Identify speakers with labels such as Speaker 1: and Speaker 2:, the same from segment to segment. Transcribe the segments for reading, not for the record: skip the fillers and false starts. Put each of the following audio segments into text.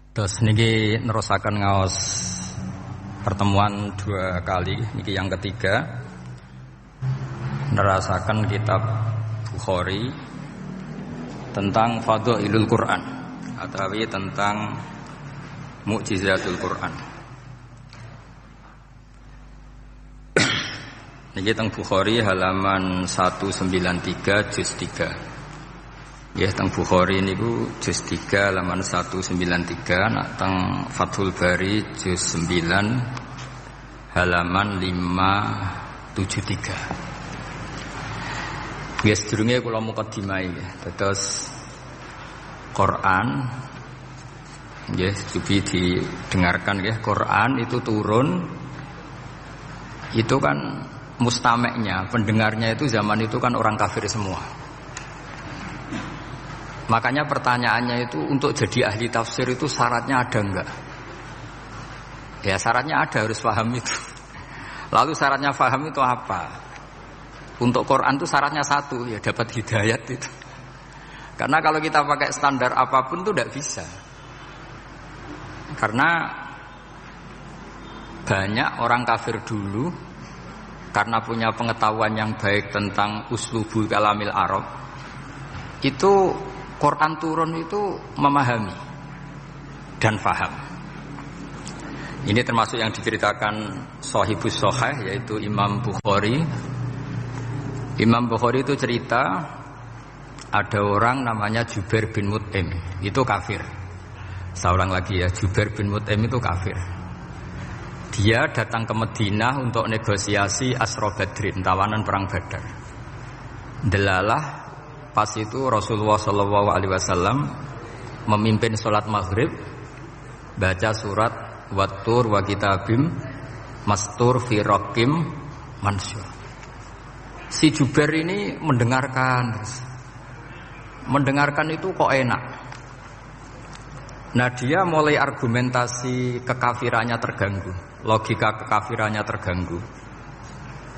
Speaker 1: Terus niki nerusaken ngaos pertemuan 2 kali, niki yang ketiga. Nerasakan kitab Bukhari tentang Fadhailul Quran atau tentang Mukjizatul Quran. Niki teng Bukhari halaman 193 juz 3. Ya, teng Bukhari niku juz 3 halaman 193, nak teng Fathul Bari juz 9 halaman 573. Bias durunge kula mukadimah ya. Terus Quran nggih cobi didengarkan ya. Quran itu turun itu kan mustameknya, pendengarnya itu zaman itu kan orang kafir semua. Makanya pertanyaannya itu untuk jadi ahli tafsir itu syaratnya ada enggak? Ya syaratnya ada, harus paham itu. Lalu syaratnya paham itu apa? Untuk Quran itu syaratnya satu, ya dapat hidayat itu. Karena kalau kita pakai standar apapun itu tidak bisa. Karena banyak orang kafir dulu karena punya pengetahuan yang baik tentang uslubul kalamil Arab, itu Quran turun itu memahami dan faham. Ini termasuk yang diceritakan Shahibus Shahih, yaitu Imam Bukhari. Imam Bukhari itu cerita ada orang namanya Jubair bin Mut'im, itu kafir. Saya ulang lagi ya, Jubair bin Mut'im itu kafir. Dia datang ke Madinah untuk negosiasi Asra Badrin, tawanan perang Badar. Delalah pas itu Rasulullah SAW memimpin sholat maghrib, baca surat Wattur wa kitabim mastur fi raqim mansyur. Si Jubair ini mendengarkan itu kok enak. Nah dia mulai argumentasi kekafirannya terganggu, logika kekafirannya terganggu.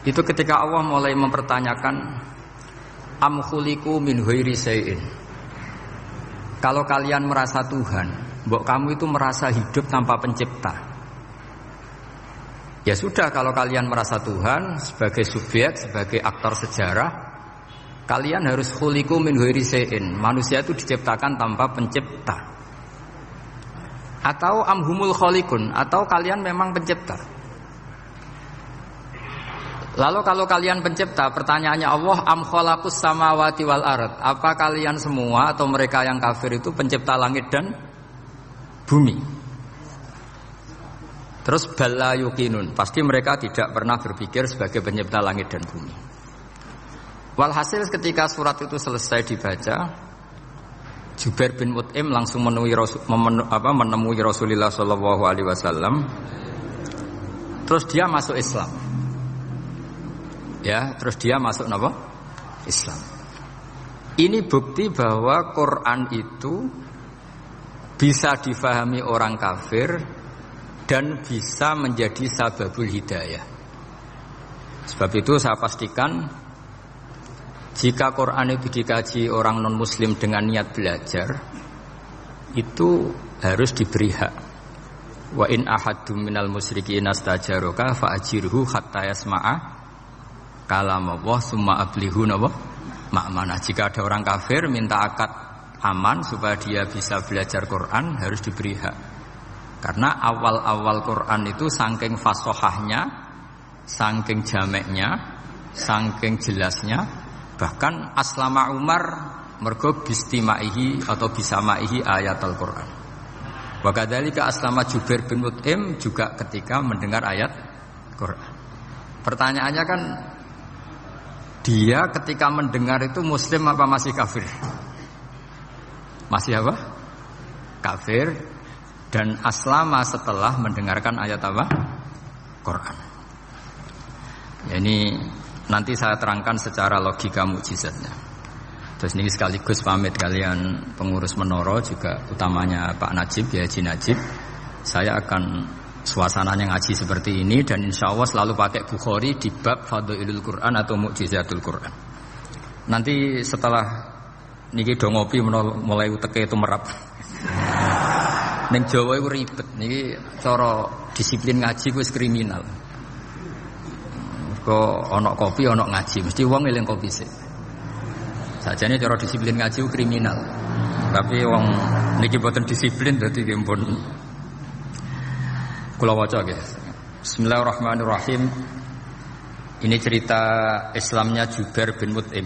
Speaker 1: Itu ketika Allah mulai mempertanyakan am khuliqu min ghairi syai'in. Kalau kalian merasa Tuhan, mbok kamu itu merasa hidup tanpa pencipta. Ya sudah, kalau kalian merasa Tuhan sebagai subjek, sebagai aktor sejarah, kalian harus khuliqu min ghairi syai'in. Manusia itu diciptakan tanpa pencipta. Atau amhumul khaliqun, atau kalian memang pencipta. Lalu kalau kalian pencipta, pertanyaannya Allah, am khalaqus samawati wal ard, apa kalian semua atau mereka yang kafir itu pencipta langit dan bumi? Terus bala yuqinun, pasti mereka tidak pernah berpikir sebagai pencipta langit dan bumi. Walhasil ketika surat itu selesai dibaca, Jubair bin Mut'im langsung menemui Rasulullah SAW. Terus dia masuk Islam. Ya, terus dia masuk apa? Islam. Ini bukti bahwa Quran itu bisa difahami orang kafir dan bisa menjadi sababul hidayah. Sebab itu saya pastikan jika Quran itu dikaji orang non-muslim dengan niat belajar, itu harus diberi hak. Wa in ahadum minal musyrikin astajaroka fa'ajirhu hatta yasma'a kalam Allah summa ablihu napa makmana. Jika ada orang kafir minta akad aman supaya dia bisa belajar Quran, harus diberi hak. Karena awal-awal Quran itu saking fasohahnya, saking jameknya, saking jelasnya, bahkan aslama Umar mergo bistimaihi atau bisamaihi ayatul Quran. Wa kadzalika aslama Jubair bin Mut'im juga ketika mendengar ayat Quran. Pertanyaannya kan, dia ketika mendengar itu muslim apa masih kafir? Masih apa? Kafir. Dan aslama setelah mendengarkan ayat apa? Quran. Ya, ini nanti saya terangkan secara logika mukjizatnya. Terus ini sekaligus pamit kalian pengurus menara juga, utamanya Pak Najib, ya Haji Najib. Saya akan suasananya ngaji seperti ini dan insya Allah selalu pakai Bukhari di bab Fadhailul Quran atau Mukjizatul Quran. Nanti setelah niki do ngopi mulai uteke itu merap. Ning Jawa iku ribet niki cara disiplin ngaji wis kriminal. Kok ana kopi ana ngaji mesti wong eling kopi sik. Sajane cara disiplin ngaji kriminal. Tapi wong niki boten disiplin dadi nggih pun kula waca nggih. Bismillahirrahmanirrahim. Ini cerita Islamnya Jubair bin Mut'im.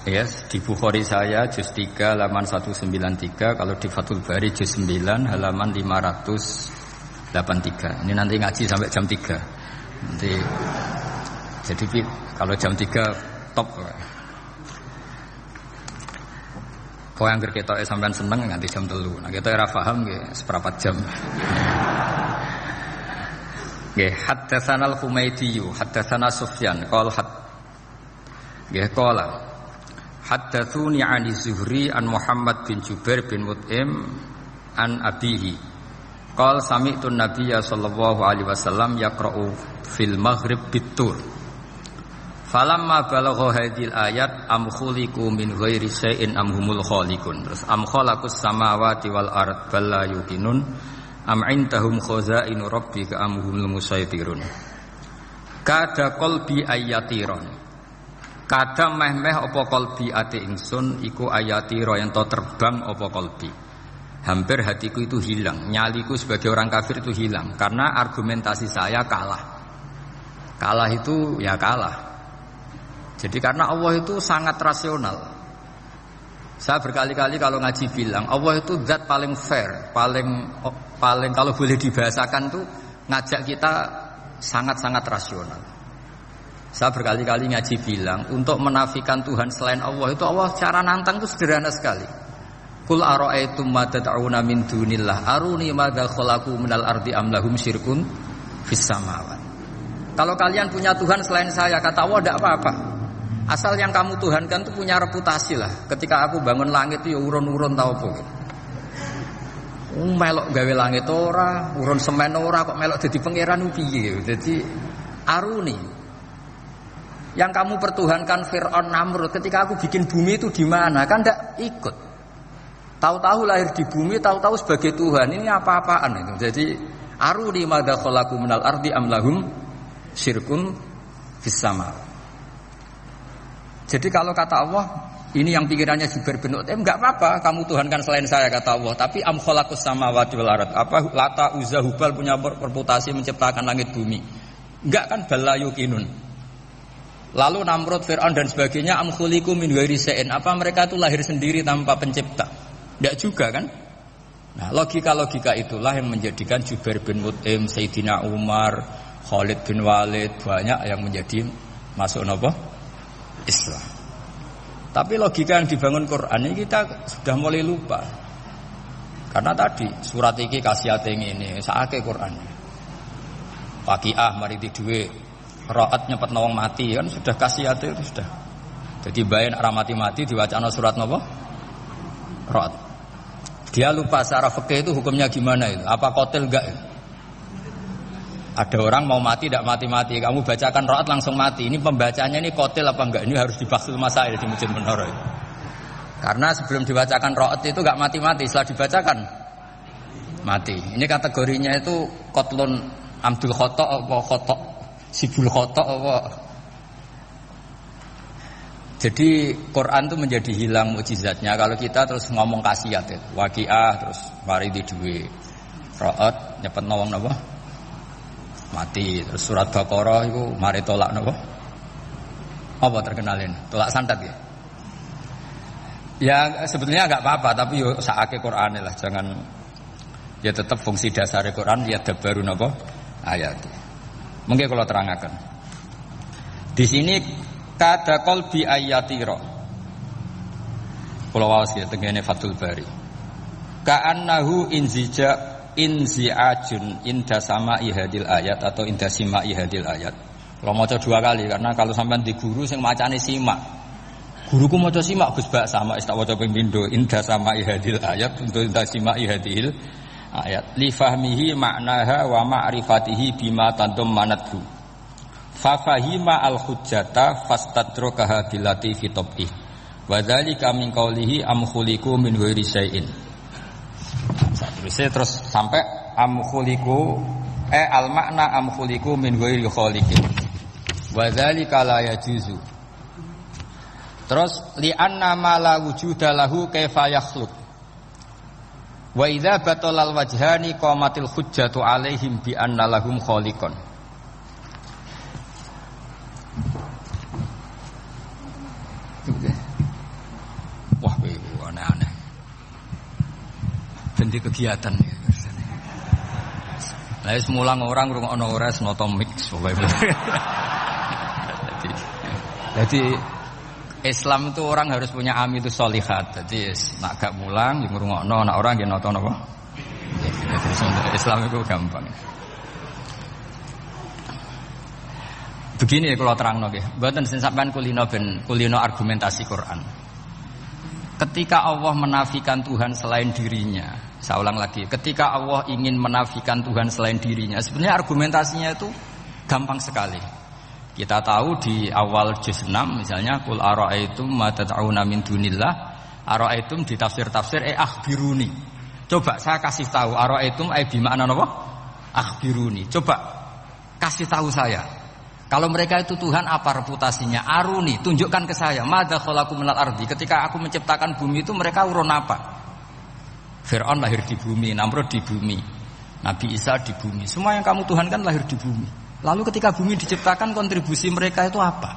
Speaker 1: Yes, di Bukhari saya juz 3 halaman 193, kalau di Fathul Bari juz 9 halaman 583. Ini nanti ngaji sampai jam 3. Nanti jadi kalau jam 3 top. Kau yang kita sampean seneng nganti jam 3. Nah, kita ora paham nggih seperempat jam. Nggih, haddatsana al-Humaydi, haddatsana Sufyan, qala nggih qala haddatsuni 'ani Zuhri an Muhammad bin Jubair bin Mut'im an abihi. Qala sami'tu an-nabiyya sallallahu alaihi wasallam yaqra'u fil maghrib bit-tur. Falamma balagha hadhil ayat am khuliqu min ghairi syai'in am humul khaliqun. Terus am khalaqus samawati wal ard bal la yuqinun am indahum khazainu rabbika am humul musaytirun. Kada qalbi ayatiron. Kada meh-meh apa qalbi ati ingsun iku ayatira yang to terbang apa qalbi. Hampir hatiku itu hilang, nyaliku sebagai orang kafir itu hilang karena argumentasi saya kalah. Kalah itu ya kalah. Jadi karena Allah itu sangat rasional. Saya berkali-kali kalau ngaji bilang Allah itu zat paling fair, paling kalau boleh dibahasakan tuh ngajak kita sangat-sangat rasional. Saya berkali-kali ngaji bilang untuk menafikan Tuhan selain Allah itu Allah cara nantang itu sederhana sekali. Qul ara'aytum ma tad'una min dunillah aruni madza khalaqu minal ardi am lahum syirkun fis samawat. Kalau kalian punya Tuhan selain saya, kata Allah tidak apa-apa. Asal yang kamu tuhankan itu punya reputasi lah. Ketika aku bangun langit itu ya urun-urun tau apa. Melok gawe langit ora, urun semen ora kok melok dadi pangeran piye. Jadi aruni. Yang kamu pertuhankan Fir'aun Namrud ketika aku bikin bumi itu di mana? Kan tidak ikut. Tahu-tahu lahir di bumi, tahu-tahu sebagai Tuhan. Ini apa-apaan itu. Jadi aruni madza khalaqu minal ardi am lahum syirkun fis sama. Jadi kalau kata Allah, ini yang pikirannya Jubair bin Mut'im, enggak apa-apa kamu tuhankan selain saya kata Allah, tapi am khalaqus samawati wal ard. Apa Lata Uzza Hubal punya reputasi menciptakan langit bumi? Enggak kan balayukinun. Lalu Namrud, Fir'aun dan sebagainya am khuliqu min ghairi syai'in. Apa mereka itu lahir sendiri tanpa pencipta? Enggak juga kan? Nah, logika-logika itulah yang menjadikan Jubair bin Mut'im, Sayyidina Umar, Khalid bin Walid banyak yang menjadi masuk napa? Islam. Tapi logika yang dibangun Quran ini kita sudah mulai lupa. Karena tadi surat iki kasihate ngene, sakake Quran. Waqiah mari di dhuwit, ra'at nyepet wong mati kan sudah kasihate itu sudah. Jadi bayan arah mati-mati diwacana surat napa? Ra'at. Dia lupa secara fikih itu hukumnya gimana itu? Apa qatil enggak? Ada orang mau mati tidak mati-mati, kamu bacakan ra'at langsung mati. Ini pembacanya ini qatil apa enggak? Ini harus dibahas masail di Masjid Menara. Karena sebelum dibacakan ra'at itu enggak mati-mati, setelah dibacakan mati. Ini kategorinya itu qatlun amdul khata' apa khata' sibul khata' apa. Jadi Quran itu menjadi hilang mukjizatnya kalau kita terus ngomong khasiat itu. Waqiah terus mari di duwe. Ra'at nyepet nawang napa? Mati. Terus surat Baqarah itu mari tolak napa? Apa terkenalin? Tolak santet ya. Ya sebetulnya enggak apa-apa tapi yo sakake Qur'ane lah, jangan ya tetap fungsi dasar Quran ya dabaru napa? Ayat. Mungkin kalau terangkan. Di sini kada qalbi ayatira. Kula waos ya tengene Fathul Bari. Ka'annahu inzi'ajun inda sama'i hadil ayat atau inda sima'i hadil ayat. Kalau maca dua kali karena kalau sampean di guru sing macane simak. Guruku maca simak Gus Bak sama tak waca ping pindho inda sama'i hadil ayat untuk inda sima'i hadil ayat li fahmihi ma'naha wa ma'rifatihi bima tadammanathu. Fa fahima al-hujjata fastadrakaha billati fi tabih. Wa dzalika min qawlihi am khuliqu min ghairi syai'in. seterusnya terus sampai am khuliqu al makna am khuliqu min ghairi khaliqin wa dzalika la yajuzu. Terus li anna ma la wujuda lahu kaifa yakhluq wa idza batalal wajhani qamatil hujjatu alaihim bi anna lahum khaliqan. Wah, aneh-aneh. Ganti kegiatan ya. Lah semulang orang rungokno ora senoto mix pokoke. Jadi Islam itu orang harus punya amilus sholihat. Jadi nak gak mulang yo ngrungokno, nak orang nggih nata napa? Islam itu gampang. Begini kalau terangno nggih. Mboten sing sampean kulino argumentasi Quran. Ketika Allah menafikan Tuhan selain dirinya, saya ulang lagi, ketika Allah ingin menafikan Tuhan selain dirinya, sebenarnya argumentasinya itu gampang sekali. Kita tahu di awal juz 6 misalnya qul ara'aitum ma tad'una min dunillah, ara'aitum di tafsir-tafsir akhbiruni. Coba saya kasih tahu ara'aitum bi makna apa? Akhbiruni. Coba kasih tahu saya. Kalau mereka itu Tuhan, apa reputasinya? Aruni, tunjukkan ke saya. Madza khalaqu minal ardi. Ketika aku menciptakan bumi itu mereka urun apa? Fir'aun lahir di bumi, Namrud di bumi, Nabi Isa di bumi. Semua yang kamu tuhankan lahir di bumi. Lalu ketika bumi diciptakan, kontribusi mereka itu apa?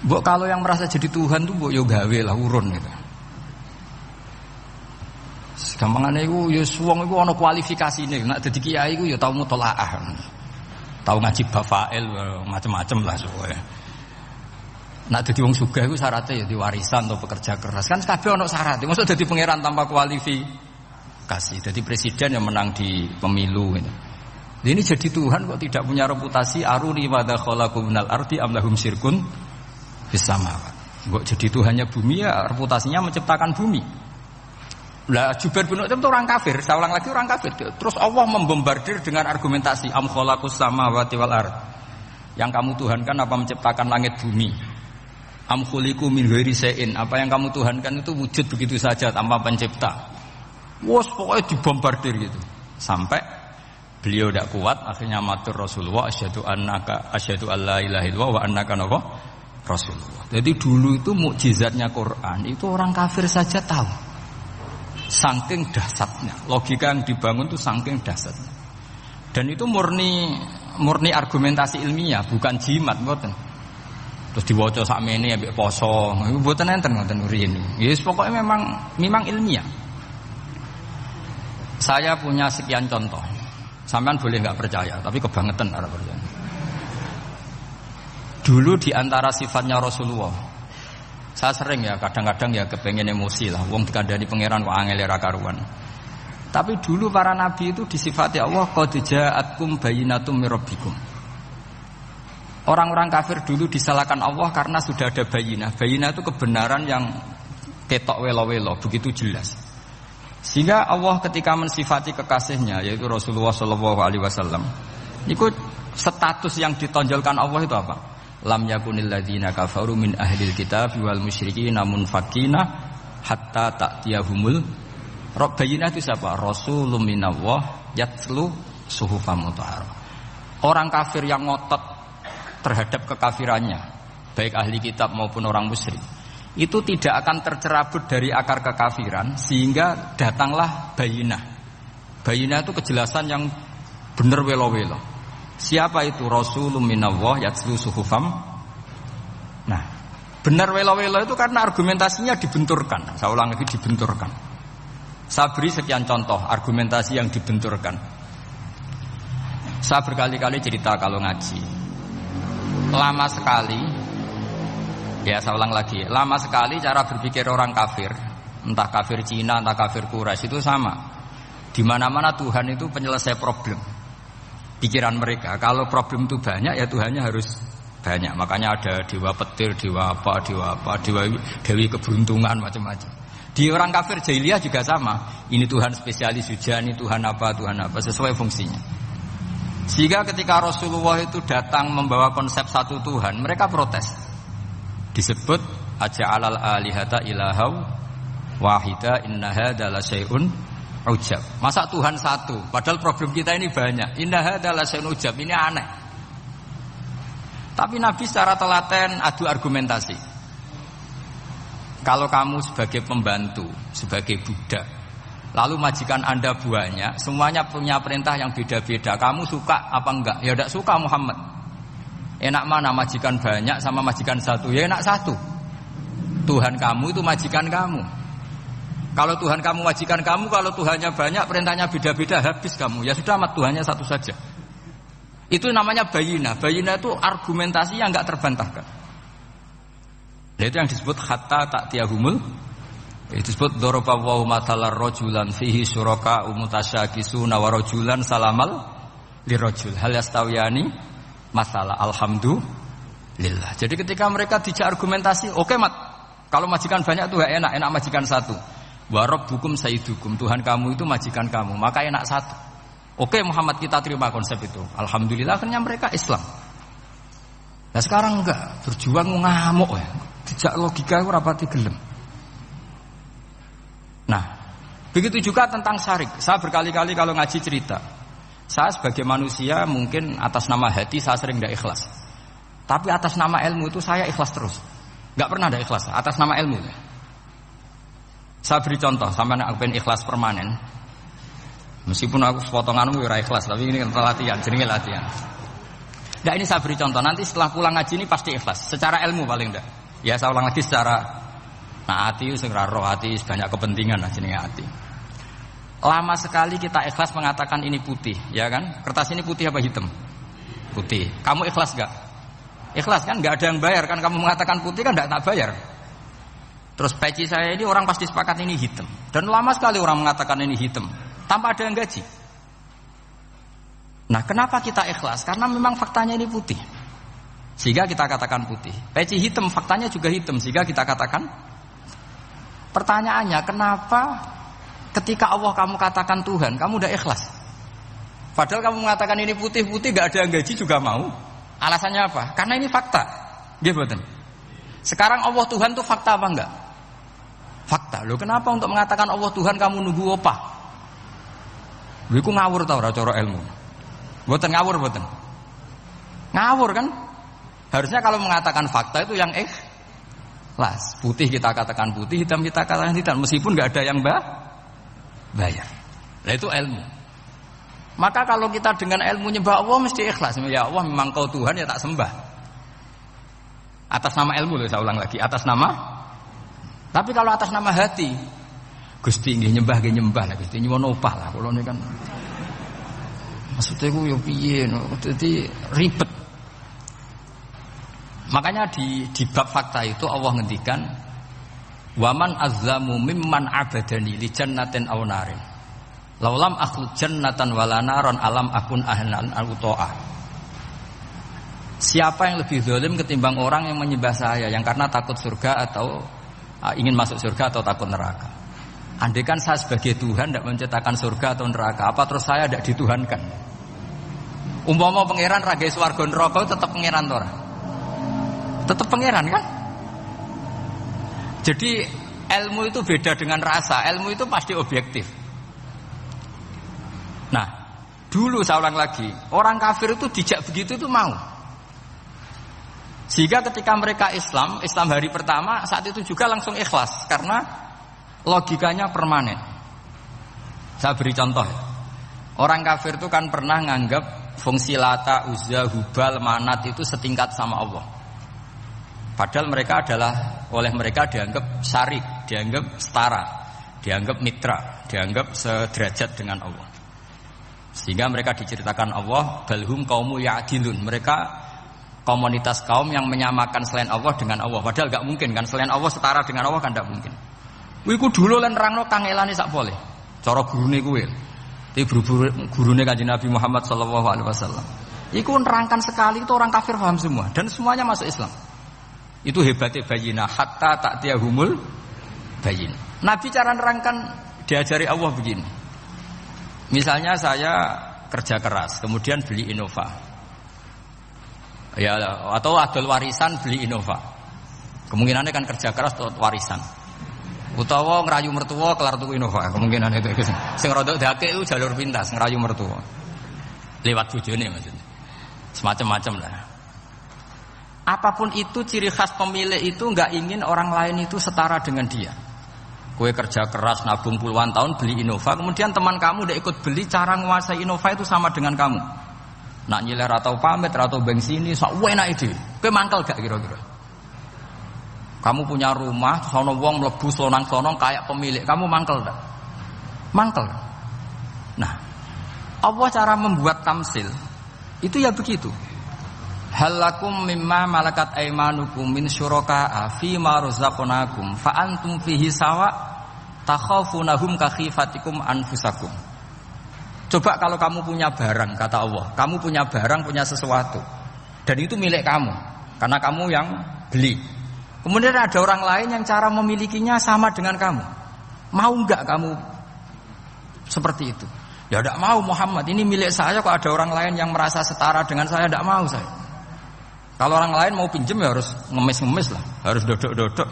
Speaker 1: Mbok kalau yang merasa jadi Tuhan tuh mbok yo gawe lah urun gitu. Gampangane iku yo wong iku ana kualifikasine. Nek dadi kiai iku yo tau mutolaah. Tahu ngaji bafail macam-macam lah soalnya. Nak dadi wong sugih iku syaratnya ya diwarisan atau pekerja keras. Kan kabeh ono syarat. Mosok dadi pangeran tanpa kualifikasi. Dadi presiden yang menang di pemilu gitu. Ini jadi Tuhan kok tidak punya reputasi aruni madza khalaqu minal ardi am lahum syirkun fis samawat. Kok jadi Tuhannya bumi ya reputasinya menciptakan bumi. Lah Jubair bin Mut'im itu orang kafir, saya ulang lagi orang kafir. Terus Allah membombardir dengan argumentasi am khalaqus samawati wal ard. Yang kamu tuhankan apa menciptakan langit bumi? Am khuliqu min ghairi syai'in, apa yang kamu tuhankan itu wujud begitu saja tanpa pencipta. Wos pokoknya dibombardir gitu. Sampai beliau tidak kuat, akhirnya matur Rasulullah asyhadu alla ilaha illallah wa annaka Rasulullah. Jadi dulu itu mukjizatnya Quran itu orang kafir saja tahu. Saking dahsyatnya, logika yang dibangun itu saking dahsyatnya. Dan itu murni argumentasi ilmiah, bukan jimat, mboten. Terus diwaca sakmene ambek poso, iku mboten enten ngoten riyen. Ya pokoknya memang ilmiah. Saya punya sekian contoh. Sampean boleh enggak percaya, tapi kebangetan ora percaya. Dulu di antara sifatnya Rasulullah, saya sering ya kadang-kadang ya kepengen emosi lah, wong dikandani pangeran kok angel ra karuan. Tapi dulu para nabi itu disifati Allah qad ja'atkum bayyinatum mir rabbikum. Orang-orang kafir dulu disalahkan Allah karena sudah ada bayinah. Bayinah itu kebenaran yang ketok welo-welo, begitu jelas. Sehingga Allah ketika mensifati kekasihnya yaitu Rasulullah sallallahu alaihi wasallam, itu status yang ditonjolkan Allah itu apa? Lam yakunil ladzina kafaru min ahlil kitab wal musyrikin munfakina hatta ta'tiyahumul Bayinah itu siapa? Rasulun minallah yatlu suhufam mutahharah. Orang kafir yang ngotot terhadap kekafirannya, baik ahli kitab maupun orang musyrik, itu tidak akan tercerabut dari akar kekafiran sehingga datanglah bayinah. Bayinah itu kejelasan yang benar welo-welo. Siapa itu? Rasulun minallah yatlu suhufam. Nah, benar welo-welo itu karena argumentasinya dibenturkan. Saya ulang lagi, dibenturkan. Saya beri sekian contoh argumentasi yang dibenturkan. Saya berkali-kali cerita kalau ngaji. Lama sekali, ya saya ulang lagi, lama sekali cara berpikir orang kafir, entah kafir Cina, entah kafir Quraisy itu sama. Di mana-mana Tuhan itu penyelesai problem. Pikiran mereka, kalau problem itu banyak ya Tuhannya harus banyak. Makanya ada dewa petir, dewa dewi keberuntungan, macam-macam. Di orang kafir jahiliyah juga sama. Ini Tuhan spesialis hujan, ini Tuhan apa, sesuai fungsinya. Sehingga ketika Rasulullah itu datang membawa konsep satu Tuhan, mereka protes. Disebut aja'alal alihata ilahau wahida inna hadza la syai'un ujab. Masa Tuhan satu? Padahal problem kita ini banyak. Inna hadza la syai'un ujab, ini aneh. Tapi Nabi secara telaten adu argumentasi. Kalau kamu sebagai pembantu, sebagai budak, lalu majikan Anda banyak, semuanya punya perintah yang beda-beda. Kamu suka apa enggak? Ya tidak suka Muhammad. Enak mana majikan banyak sama majikan satu? Ya enak satu. Tuhan kamu itu majikan kamu. Kalau Tuhan kamu majikan kamu, kalau Tuhannya banyak, perintahnya beda-beda, habis kamu. Ya sudah amat, Tuhannya satu saja. Itu namanya bayina. Bayina itu argumentasi yang enggak terbantahkan. Itu yang disebut hatta ta'tiyahumul. Itu disebut daraballahu mathalar rajulan fihi syuraka mutasyakisuna wa rajulan salamal lirajul hal yastawiyani masalah alhamdulillah. Jadi ketika mereka dijak argumentasi, oke mat, kalau majikan banyak itu enak majikan satu. Wa rabbukum sayyidukum, Tuhan kamu itu majikan kamu, maka enak satu. Oke Muhammad, kita terima konsep itu. Alhamdulillah akhirnya mereka Islam. Nah sekarang enggak, berjuang ngamuk ya. Dijak logika itu rapati gelem. Nah, begitu juga tentang syarik. Saya berkali-kali kalau ngaji cerita, saya sebagai manusia mungkin atas nama hati saya sering tidak ikhlas. Tapi atas nama ilmu itu saya ikhlas terus. Nggak pernah ada ikhlas atas nama ilmu. Saya beri contoh, sampai aku pengen ikhlas permanen. Meskipun aku sepotonganmu ora ikhlas, tapi ini latihan, jenenge latihan. Nah ini saya beri contoh, nanti setelah pulang ngaji ini pasti ikhlas. Secara ilmu paling enggak. Ya saya ulang lagi secara hati sing roh hati banyak kepentingan lah jenenge hati. Lama sekali kita ikhlas mengatakan ini putih, ya kan? Kertas ini putih apa hitam? Putih. Kamu ikhlas enggak? Ikhlas kan? Enggak ada yang bayar kan? Kamu mengatakan putih kan enggak tak bayar. Terus peci saya ini orang pasti sepakat ini hitam. Dan lama sekali orang mengatakan ini hitam tanpa ada yang gaji. Nah, kenapa kita ikhlas? Karena memang faktanya ini putih. Sehingga kita katakan putih. Peci hitam faktanya juga hitam sehingga kita katakan. Pertanyaannya, kenapa ketika Allah kamu katakan Tuhan, kamu udah ikhlas? Padahal kamu mengatakan ini putih-putih gak ada yang gaji juga mau. Alasannya apa? Karena ini fakta. Nggih mboten. Sekarang Allah Tuhan itu fakta apa enggak? Fakta. Loh kenapa untuk mengatakan Allah Tuhan kamu nunggu opah? Lho iku ngawur ta ora cara ilmu? Mboten ngawur mboten. Ngawur kan? Harusnya kalau mengatakan fakta itu yang ikhlas. Putih kita katakan putih, hitam kita katakan hitam, meskipun enggak ada yang bayar. Nah itu ilmu. Maka kalau kita dengan ilmu nyembah Allah mesti ikhlas. Ya Allah memang kau Tuhan ya tak sembah. Atas nama ilmu loh saya ulang lagi, atas nama. Tapi kalau atas nama hati, Gusti nggih nyembah lah Gusti nyuwun opah lah kula niku kan. Maksudnya ku yo piye no, dadi ribet. Makanya di bab fakta itu Allah ngendikan waman azlamu mimman abadani li jannatin aw narin. Laulam akhluq jannatan wala naron alam akun ahlan al-uto'ah. Siapa yang lebih zalim ketimbang orang yang menyembah saya yang karena takut surga atau ingin masuk surga atau takut neraka. Andaikan saya sebagai Tuhan tidak menciptakan surga atau neraka, apa terus saya tidak dituhankan? Umpama pangeran raga swarga neraka tetap pangeran ora? Tetap pangeran kan? Jadi ilmu itu beda dengan rasa. Ilmu itu pasti objektif. Nah, dulu saya ulang lagi, orang kafir itu dijak begitu itu mau. Sehingga ketika mereka Islam hari pertama saat itu juga langsung ikhlas karena logikanya permanen. Saya beri contoh. Orang kafir itu kan pernah nganggap fungsi Lata, Uzza, Hubal, Manat itu setingkat sama Allah. Padahal mereka oleh mereka dianggap syarik, dianggap setara, dianggap mitra, dianggap sederajat dengan Allah. Sehingga mereka diceritakan Allah balhum qaumu ya'dilun. Mereka komunitas kaum yang menyamakan selain Allah dengan Allah. Padahal enggak mungkin kan, selain Allah setara dengan Allah kan enggak mungkin. Kuwi ku dulu lan nerangno kangelane sak pole. Cara gurune kuwi. Iki gurune Kanjeng Nabi Muhammad sallallahu alaihi wasallam. Iku nerangkan sekali itu orang kafir paham semua dan semuanya masuk Islam. Itu hebatnya bayina hatta ta'tiyahumul bayin. Nabi cara nerangkan diajari Allah begini. Misalnya saya kerja keras, kemudian beli Innova. Ya, atau adol warisan beli Innova. Kemungkinannya kan kerja keras atau warisan. Utawa ngerayu mertua kelar tuku Innova, kemungkinan itu. Sing rodok dakek itu jalur pintas ngerayu mertua. Lewat bojone maksudnya. Semacam-macam lah. Apapun itu ciri khas pemilik itu enggak ingin orang lain itu setara dengan dia. Kue kerja keras nabung puluhan tahun beli Innova, kemudian teman kamu udah ikut beli, cara menguasai Innova itu sama dengan kamu. Nak nyiler atau pamit atau bensin ini, sok enak ide. Kue mangkel gak kira-kira? Kamu punya rumah, sono wong mlebu slonang-slonong kayak pemilik, kamu mangkel tak? Mangkel. Nah, Allah cara membuat tamsil itu ya begitu. Halakum mimma malakat aimanukum min syuraka'a fi ma razaqnakum fa antum fihi sawa takhafunahum ka khifatikum anfusakum. Coba kalau kamu punya barang, kata Allah, kamu punya barang, punya sesuatu dan itu milik kamu karena kamu yang beli. Kemudian ada orang lain yang cara memilikinya sama dengan kamu. Mau enggak kamu seperti itu? Ya tidak mau Muhammad, ini milik saya, kok ada orang lain yang merasa setara dengan saya, tidak mau saya. Kalau orang lain mau pinjam ya harus ngemis-ngemis lah, harus dodok-dodok.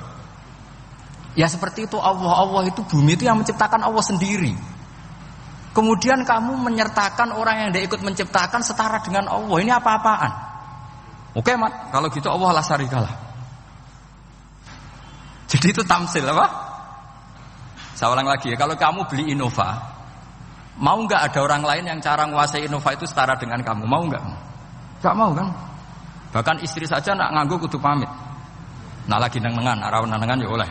Speaker 1: Ya seperti itu Allah itu bumi itu yang menciptakan Allah sendiri. Kemudian kamu menyertakan orang yang tidak ikut menciptakan setara dengan Allah, ini apa-apaan? Oke Mat, kalau gitu Allah la syarikalah. Jadi itu tamsil apa? Saya ulang lagi ya, kalau kamu beli Innova, mau nggak ada orang lain yang cara menguasai Innova itu setara dengan kamu? Mau nggak? Nggak mau kan? Bahkan istri saja nak nganggo kudu pamit. Nah lagi nengan, arawan nengan ya oleh.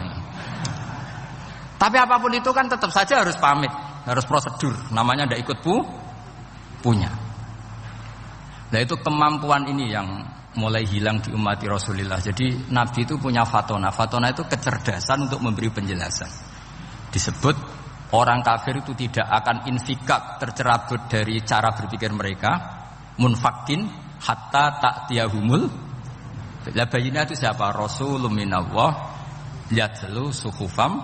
Speaker 1: Tapi apapun itu kan tetap saja harus pamit, harus prosedur. Namanya ndak ikut punya. Nah itu kemampuan ini yang mulai hilang di umat Rasulullah. Jadi Nabi itu punya fatona. Fatona itu kecerdasan untuk memberi penjelasan. Disebut orang kafir itu tidak akan infikak, tercerabut dari cara berpikir mereka, munfakin hatta ta'tiyahumul. La bayina itu siapa? Rasulun minallah yatlu suhufam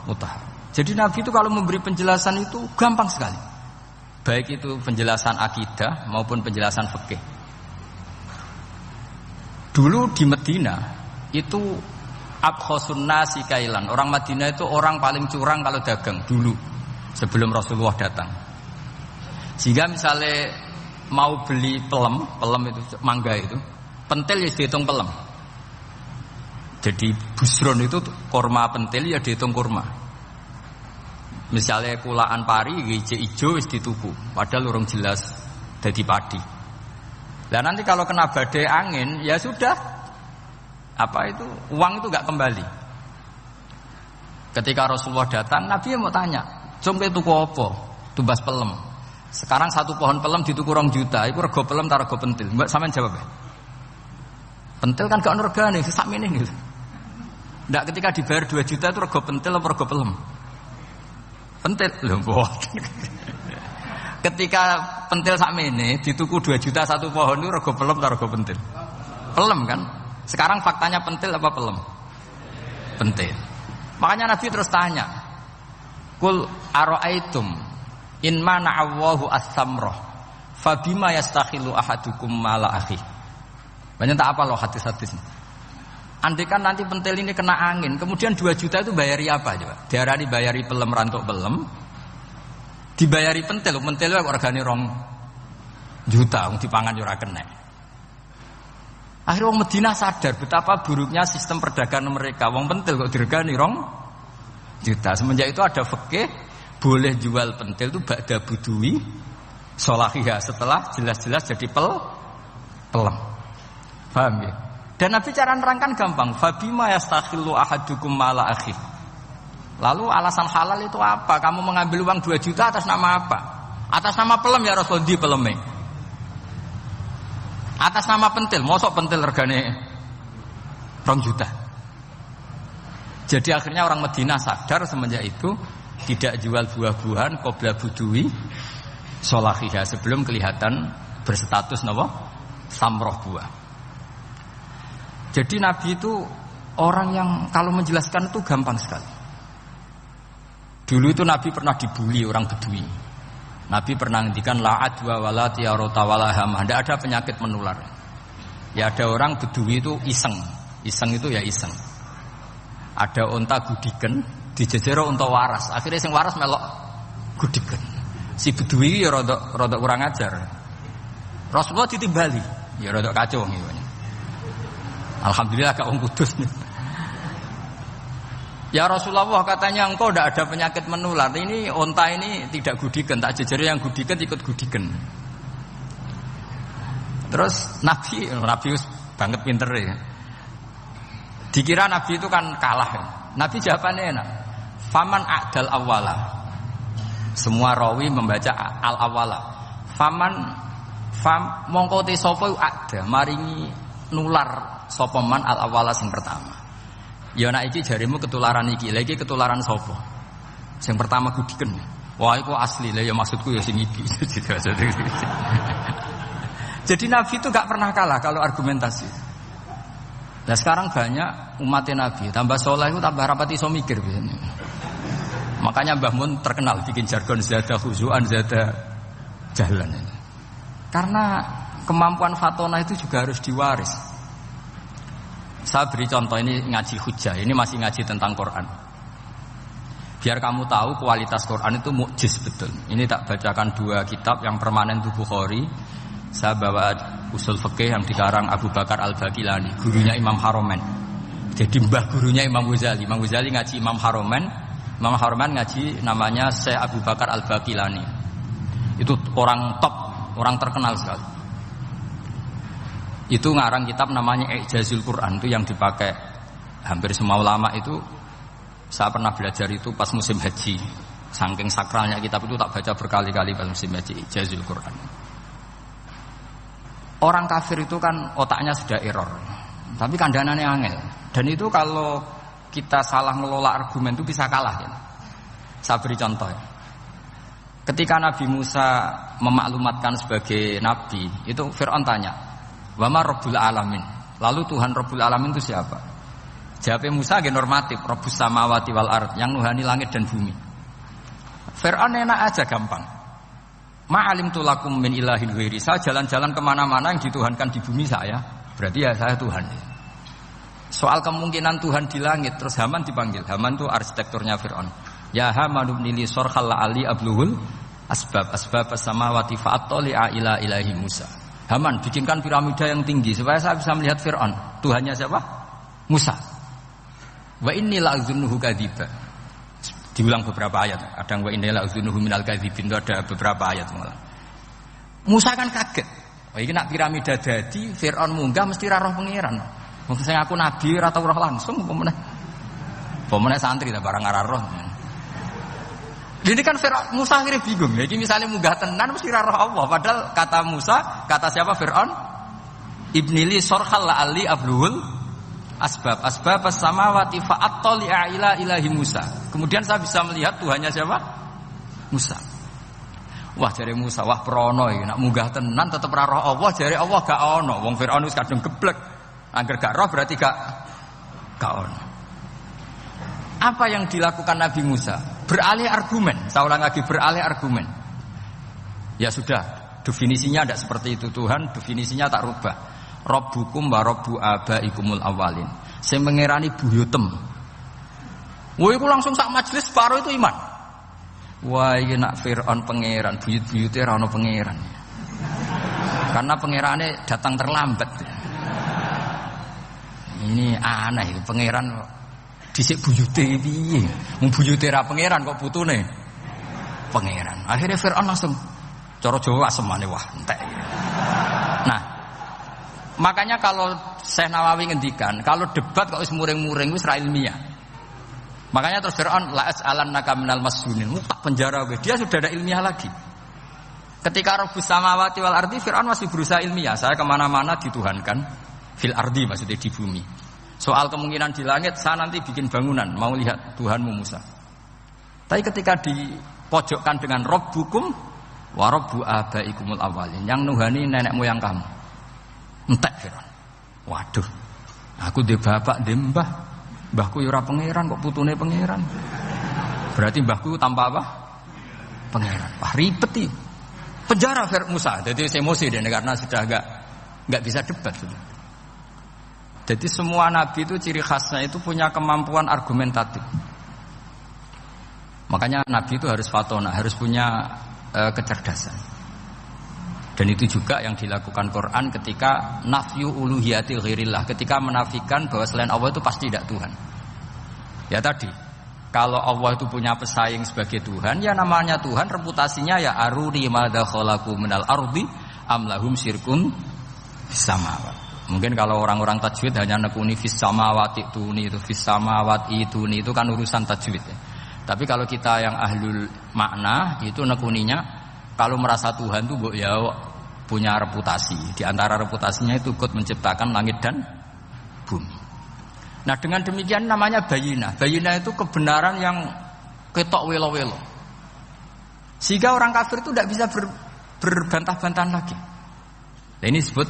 Speaker 1: mutahhar. Jadi Nabi itu kalau memberi penjelasan itu gampang sekali. Baik itu penjelasan akidah maupun penjelasan fikih. Dulu di Medina itu abkhosun nasi kailan. Orang Madinah itu orang paling curang kalau dagang dulu sebelum Rasulullah datang. Sehingga misalnya mau beli pelem itu mangga itu, pentil ya dihitung pelem. Jadi busron itu kurma pentil ya dihitung kurma. Misalnya kulaan pari ijo wis dituku, padahal urung jelas dadi padi. Lah nanti kalau kena badai angin, ya sudah. Apa itu? Uang itu enggak kembali. Ketika Rasulullah datang, Nabi mau tanya, "Jom kowe tuku apa?" Tumbas pelem. Sekarang satu pohon pelem dituku 2 juta, iku rego pelem ta rego pentil? Mbak sampean jawab ya. Pentil kan gak ono regane, sakmene gitu. Ndak ketika dibayar 2 juta itu rego pentil apa rego pelem? Pentil lho, mboten. Ketika pentil sakmene dituku 2 juta satu pohon itu rego pelem ta rego pentil? Pelem kan? Sekarang faktanya pentil apa pelem? Pentil. Makanya Nabi terus tanya, "Qul ara'aitum in mana'allahu as-samrah fabima yastakhilu ahadukum mala akhi." Banyak tak apa loh hadis-hadis. Andai kan nanti pentil ini kena angin, kemudian 2 juta itu bayari apa coba? Diarani bayari pelem rantuk pelem, dibayari pentil kok regane 2 juta wong dipangan yo ora kena. Akhirnya wong Madinah sadar betapa buruknya sistem perdagangan mereka. Wong pentil kok diregani 2 juta. Semenjak itu ada fikih boleh jual pentil itu ba'da budui sholahiyah, setelah jelas-jelas jadi pelem. Paham ya? Dan Nabi cara nerangkan gampang. Fabima yastakhillu ahadukum mala akhi. Lalu alasan halal itu apa? Kamu mengambil uang 2 juta atas nama apa? Atas nama pelem ya Rasul, di peleme. Atas nama pentil, mosok pentil regane 2 juta. Jadi akhirnya orang Madinah sadar semenjak itu tidak jual buah-buahan qabla budui sholahiyah, sebelum kelihatan berstatus napa? Samroh buah. Jadi Nabi itu orang yang kalau menjelaskan itu gampang sekali. Dulu itu Nabi pernah dibully orang Bedui. Nabi pernah ngendikan la adwa wala tiyarata wala hamah, tidak ada penyakit menular. Ya ada orang Bedui itu iseng. Iseng itu ya iseng. Ada onta gudiken Dijejero untuk waras. Akhirnya sing waras melok gudikan. Si Bedui ya rada kurang ajar. Rasulullah ditimbali, ya rada kacau ngene. Alhamdulillah gak wong kudus nih. Ya Rasulullah, katanya engkau tidak ada penyakit menular. Ini onta ini tidak gudikan, tak jejeri yang gudikan ikut gudikan. Terus Nabi banget pinter ya. Dikira Nabi itu kan kalah. Nabi jawabannya enak. Faman a'dal awwala. Semua rawi membaca al awwala. Mongko te sapa ada maringi nular sapa man al awwala sing pertama. Ya nek iki jarimu ketularan iki, lha iki ketularan sapa? Sing pertama gudiken. Wah iku asli lah ya maksudku ya sing iki. Jadi Nabi itu gak pernah kalah kalau argumentasi. Nah sekarang banyak umatnya Nabi tambah soleh itu tambah rapat iso mikir biasanya. Makanya Mbah Mun terkenal bikin jargon zada khuzuan zada jalan. Karena kemampuan fatona itu juga harus diwaris. Saya beri contoh, ini ngaji hujah, ini masih ngaji tentang Quran. Biar kamu tahu kualitas Quran itu mukjiz betul. Ini tak bacakan dua kitab, yang permanen itu Bukhari. Saya bawa usul fikih yang dikarang Abu Bakar Al-Baqilani, gurunya Imam Haromen. Jadi mbah gurunya Imam Ghazali. Imam Ghazali ngaji Imam Haromen, Imam Haromen ngaji namanya Syekh Abu Bakar Al-Baqilani. Itu orang top, orang terkenal sekali. Itu ngarang kitab namanya I'jazul Quran, itu yang dipakai hampir semua ulama itu. Saya pernah belajar itu pas musim haji. Saking sakralnya kitab itu tak baca berkali-kali pas musim haji, I'jazul Quran. Orang kafir itu kan otaknya sudah error, tapi kandanannya angel. Dan itu kalau kita salah ngelola argumen itu bisa kalah ya. Saya beri contoh ya. Ketika Nabi Musa memaklumatkan sebagai nabi, itu Fir'aun tanya, wa ma rabbul alamin? Lalu Tuhan Rabbul Alamin itu siapa? Jawabnya Musa ge normatif, Rabbus samawati wal ard, yang nuhani langit dan bumi. Fir'aun enak aja, gampang. Ma'alimtu lakum min ilahin ghairi. Saya jalan-jalan kemana-mana yang dituhankan di bumi saya, berarti ya saya Tuhan. Soal kemungkinan Tuhan di langit, terus Haman dipanggil. Haman itu arsitekturnya Fir'aun. Ya Haman ibnili sorkhal la'ali abluhul asbab as-samawati fa'attali'a ila ilahi Musa. Haman, bikinkan piramida yang tinggi supaya saya bisa melihat Fir'aun. Tuhannya siapa? Musa. Wa inni la'adzunuhu kadziba. Diulang beberapa ayat. Ada wa inni la'adzunuhu minal kadzibin, itu ada beberapa ayat malah. Musa kan kaget. Oh iki nak piramida dadi Fir'aun munggah mesti ra roh pangeran. Wong sing aku nabi ora tau roh langsung pemenang santri ta barang ora roh. Ini kan Musa akhirnya bingung. Jadi misalnya munggah tenan mesti ra roh Allah. Padahal kata Musa, kata siapa Fir'aun? Ibnili sorkhal la'ali abluhul asbab as-samawati fa'attali'a ila ilahi Musa. Kemudian saya bisa melihat Tuhannya siapa? Musa. Wah jare Musa, wah prono iki nak munggah tenan tetep ra roh Allah, jare Allah gak ono. Wong Fir'aun wis kadung geblek. Angger gak roh berarti gak ono. Apa yang dilakukan Nabi Musa? Beralih argumen. Saya ulang lagi, beralih argumen. Ya sudah, definisinya tidak seperti itu. Tuhan definisinya tak rubah. Rabbukum wa rabbu abaikumul awalin. Saya mengerani buyutem. Wah, itu langsung sak majelis separuh itu iman. Wah, ini nak Fir'aun pangeran, buyut-buyutnya rano pangeran. Karena pangerannya datang terlambat. Ini aneh, pangeran dhisik buyute piye? Wong buyute ra pangeran kok putune pangeran. Akhirnya Fir'aun langsung cara Jawa asemane wah entek. Nah, makanya kalau Syekh Nawawi ngendikan, kalau debat kok wis muring-muring wis ra ilmiah. Makanya terus Fir'aun la as'alannaka minal masjunin, tak penjara weh. Dia sudah ada ilmiah lagi. Ketika Rabbus samawati wal ardi, Fir'aun masih berusaha ilmiah. Saya kemana-mana dituhankan fil ardi, maksudnya di bumi. Soal kemungkinan di langit, saya nanti bikin bangunan, mau lihat Tuhanmu Musa. Tapi ketika dipojokkan dengan Rabbukum wa rabbu abaikumul awalin, yang nuhani nenek moyang kamu, entek Fir'aun. Waduh, aku di bapak di mbah, mbahku ora pangeran kok putune pangeran. Berarti mbahku tanpa apa? Pangeran. Wah ribet nih. Penjara Musa. Jadi emosi deh karena sudah enggak bisa debat sudah. Jadi semua nabi itu ciri khasnya itu punya kemampuan argumentatif. Makanya Nabi itu harus fatona, harus punya kecerdasan. Dan itu juga yang dilakukan Quran ketika nafyu uluhiyati ghairillah, ketika menafikan bahwa selain Allah itu pasti tidak Tuhan. Ya tadi, kalau Allah itu punya pesaing sebagai Tuhan, ya namanya Tuhan, reputasinya ya aruri madza khalaqu minal ardi am lahum syirkun fis samawati. Mungkin kalau orang-orang tajwid hanya nekuni fis samawati tuni, itu fis samawati tuni, itu kan urusan tajwid ya. Tapi kalau kita yang ahlul makna itu nekuninya, kalau merasa Tuhan itu ya punya reputasi. Di antara reputasinya itu ikut menciptakan langit dan bumi. Nah dengan demikian namanya bayinah. Bayinah itu kebenaran yang ketok welo-welo. Sehingga orang kafir itu tidak bisa berbantah-bantahan lagi. Nah, ini disebut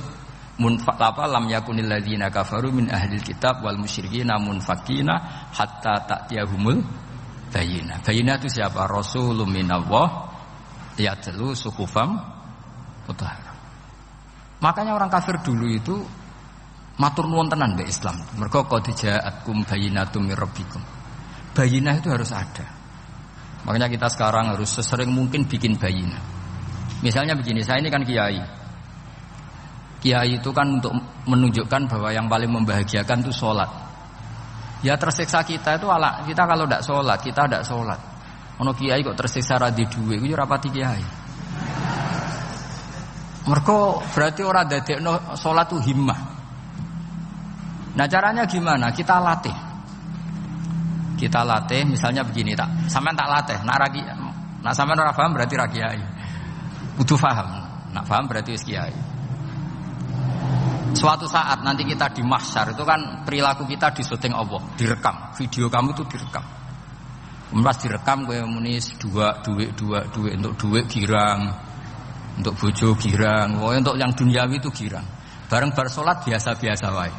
Speaker 1: lam yakunil ladzina kafaru min ahlil kitab wal musyrikina munfakina hatta ta'tiyahumul bayinah. Bayinah itu siapa? Rasulun minallah yatlu suhufam mutahharah. Makanya orang kafir dulu itu matur nuwun tenan mbek Islam. Mergo qad ja'atkum bayyinatum mir rabbikum. Bayinah itu harus ada. Makanya kita sekarang harus sesering mungkin bikin bayinah. Misalnya begini, saya ini kan kiai. Kiai itu kan untuk menunjukkan bahwa yang paling membahagiakan itu sholat. Ya tersiksa kita itu kita kalau tidak sholat, kita tidak sholat. Ono kiai kok tersiksa radi duwe, itu rapati kiai. Mergo berarti orang dadekno sholat itu himmah. Nah caranya gimana? Kita latih. Kita latih, misalnya begini tak, sampean tak latih. Nak sampean ora paham berarti ra kiai. Kudu paham. Nak paham berarti wis kiai. Suatu saat nanti kita di mahsyar itu kan perilaku kita disuting Allah, direkam. Video kamu itu direkam. Pas direkam kowe muni duit untuk duit girang, untuk bojo girang, untuk yang duniawi itu girang. Bareng bar salat biasa-biasa wae.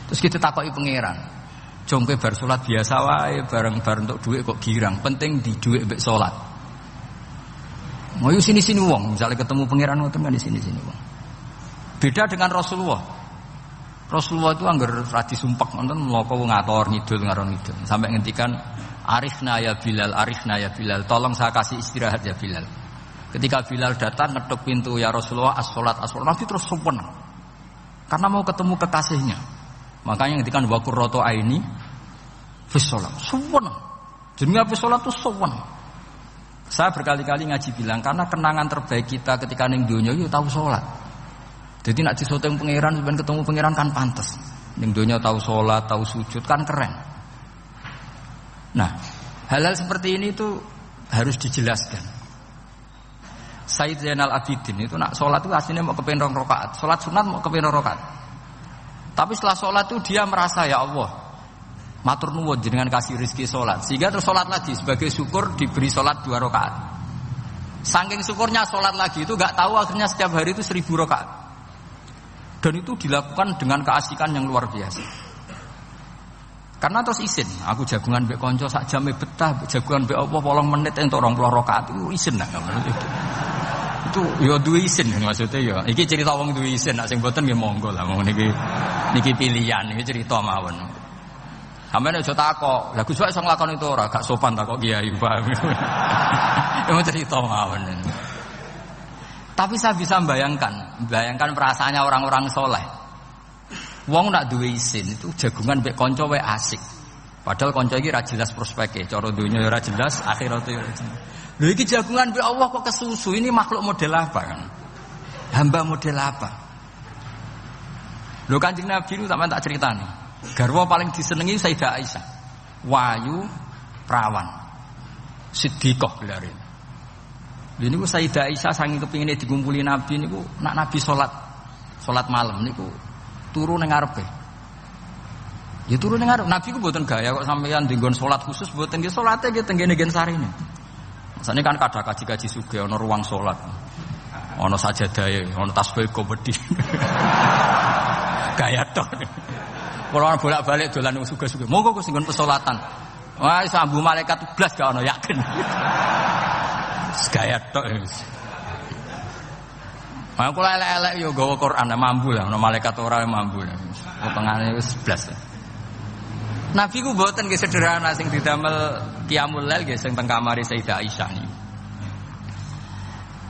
Speaker 1: Terus kita takoki pangeran. Jong kowe bar salat biasa wae, bareng untuk duit kok girang. Penting di duit mbek salat. Mau sini-sini wong, misalnya ketemu pangeran ngoten kan di sini-sini wong. Beda dengan Rasulullah. Rasulullah itu anggar radi sumpek nonton mloko ngator ngidul ngaron ngidul sampai ngendikan arifna ya Bilal, tolong saya kasih istirahat ya Bilal. Ketika Bilal datang ngetuk pintu, ya Rasulullah as-sholat. Nabi terus sumpah karena mau ketemu kekasihnya. Makanya ngendikan wa qurratu aini fis sholat. Sumpah. Jenenge fis sholat itu sumpah. Saya berkali-kali ngaji bilang karena kenangan terbaik kita ketika ning donya yo tahu sholat. Jadi nak disoteng pangeran, sebenarnya ketemu pangeran kan pantas. Ning donya tahu sholat, tahu sujud kan keren. Nah, hal-hal seperti ini itu harus dijelaskan. Sayyid Zainal Abidin itu nak sholat itu aslinya mau kepen 2 rakaat, sholat sunat mau kepen 2 rakaat. Tapi setelah sholat itu dia merasa ya Allah, matur nuwun jenengan kasih rezeki sholat, sehingga terus sholat lagi sebagai syukur diberi sholat 2 rakaat. Saking syukurnya sholat lagi itu nggak tahu akhirnya setiap hari itu 1000 rakaat. Dan itu dilakukan dengan keasikan yang luar biasa. Karena terus isin, aku jagungan mbek kanca sak jame betah, jagungan mbek apa 8 menit entuk 20 rakaat itu isin lah. Itu ya duwe isin maksudnya ya. Iki cerita wong duwe isin, nek sing boten nggih monggo lah wong niki pilihan, iki cerita mawon. Sampeyan aja takok, lha Gus iso nglakoni itu ora, gak sopan takok kiai, paham. Itu cerita mawon. Tapi saya bisa bayangkan perasaannya orang-orang soleh. Wong nak duwe isin itu jagungan mbek kanca wae asik. Padahal kanca iki ra jelas prospeke, cara dunya ora jelas, akhirate ora jelas. Lho iki jagungan mbek Allah kok kesusu, ini makhluk model apa kan? Hamba model apa? Lho Kanjeng Nabi itu sampeyan tak critani. Garwa paling disenengi Sayyidah Aisyah. Wayu perawan. Siddiqah gelare. Ini ku Sayyidah Aisyah saking kepingine dikumpuli Nabi niku nak Nabi salat malam niku turu ning ngarepe. Ya turu ning ngarep. Nabi ku mboten gaya kok sampeyan nggon salat khusus mboten nggih salate nggih tenggene ngen sarine. Masane kan kada kaji-kaji sugih ana ruang salat. Ana sajadahe, ana tasbih komedi. Gaya tok. Kalau bolak-balik dolan wong sugih-sugih. Monggo ku sing nggon pesolatan. Wah iso ambu malaikat blas gak ana yakin. Gaya tok. Aku elek-elek yo gawa Quran mambu lah, ana malaikat ora mambu lah. Potongane wis 11. Nabi ku mboten nggih sederhana sing didamel qiyamul lail nggih sing teng kamare Sayyidah Aisyah niku.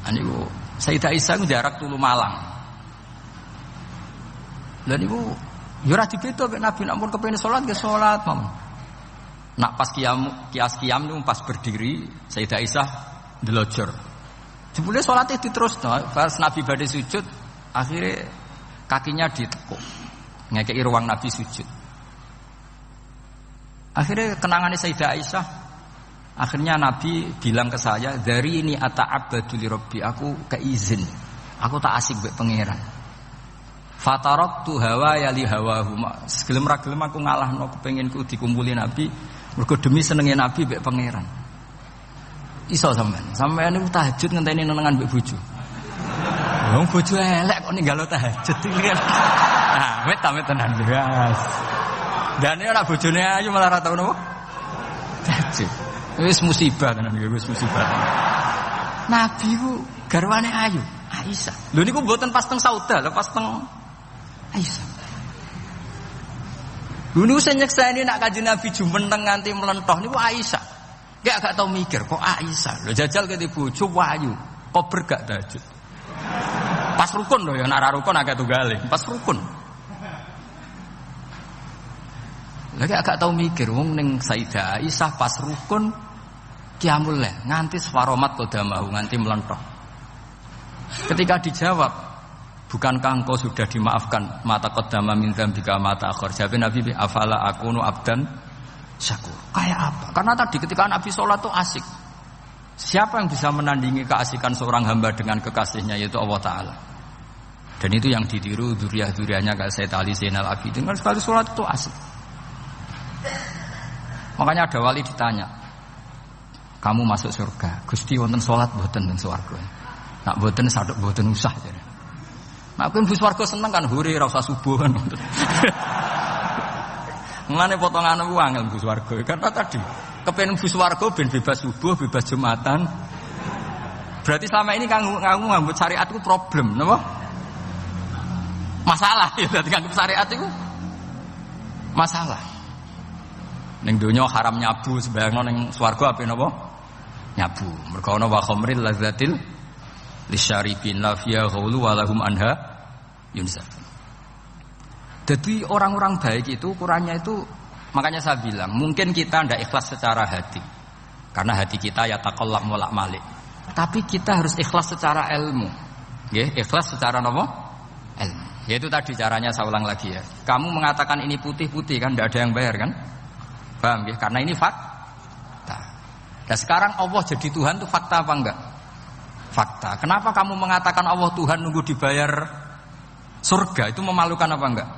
Speaker 1: Aniku Sayyidah Aisyah ku jarak tulu Malang. Lha niku ya ora dibeda mek Nabi nek mun kepengin salat nggih salat mawon. Nak pas qiyam niku pas berdiri Sayyidah Aisyah ndelojor. Jebule salate diterusno pas Nabi badhe sujud akhirnya kakinya ditekuk. Ngekeki ruang Nabi sujud. Akhirnya kenangannya Sayyidah Aisyah. Akhirnya Nabi bilang ke saya, dari ini ata'abbadu li Rabbi, aku keizin, aku tak asik mbek pangeran. Fataraktu hawa ya li hawahu. Segelem ra gelem aku ngalahno kepenginku dikumpuli Nabi, mergo demi senenge Nabi mbek pangeran. Iso sampean niku tahajud ngenteni nenengan mbek bojo. Wong bojo elek kok ninggalo tahajud iki kan. Nah, wet tenan guys. Dan ini anak bojone ayu malah ra tau napa? Tahajud. Wis musibah tenan iki, wis musibah. Nabi ku garwane ayu, Aisyah. Lho niku mboten pas teng Sauda, lho pas teng Aisyah. Lho niku sing nyekseni nak Kanjeng Nabi jumenteng nganti mlentoh niku Aisyah. Gak tau mikir kok Aisyah. Lho jajal kete bojo ayu, kok bergak tahajud. Pas rukun lho ya, nak ra rukun agak tunggale, pas rukun. Lagi agak tahu mikir, wong neng Sayyidah Aisyah pas rukun qiyamul lail nganti swaromat qadamahu nganti melentok. Ketika dijawab, bukankah engkau sudah dimaafkan mata qadama min dzambika mata akhir? Jawab Nabi, afala akunu abdan syakur. Kayak apa? Karena tadi ketika Nabi sholat itu asik. Siapa yang bisa menandingi keasikan seorang hamba dengan kekasihnya, yaitu Allah Ta'ala. Dan itu yang ditiru dzurriyyah-dzurriyyahnya kayak Sayyid Ali Zainal Abidin. Kan sekali sholat itu asik. Makanya ada wali ditanya, kamu masuk surga, Gusti wonten salat mboten teng swarga. Nak mboten sadok mboten usah jare. Nak kowe mlebu swarga seneng kan hore ora usah subuh kan. Mengane potongan ku angel mlebu swarga. Karena tadi kepen mlebu swarga ben bebas subuh, bebas Jumatan. Berarti selama ini kamu ngambut syariat itu problem, napa? Masalah ya berarti ngambut syariat itu masalah. Ning donya haram nyabu, sebayangno ning swarga ape napa? Nyabu. Mergo ana wa khamril lazzatil lisyaribin la fiya ghulu wa lahum anha yunsaf. Jadi orang-orang baik itu ukurannya itu, makanya saya bilang mungkin kita ndak ikhlas secara hati. Karena hati kita ya taqallab molak malik. Tapi kita harus ikhlas secara ilmu. Nggih, ikhlas secara napa? Ilmu. Yaitu tadi caranya saya ulang lagi ya. Kamu mengatakan ini putih-putih kan ndak ada yang bayar kan? Paham ya? Karena ini fakta. Dan sekarang Allah jadi Tuhan itu fakta apa enggak? Fakta. Kenapa kamu mengatakan Allah Tuhan nunggu dibayar surga? Itu memalukan apa enggak?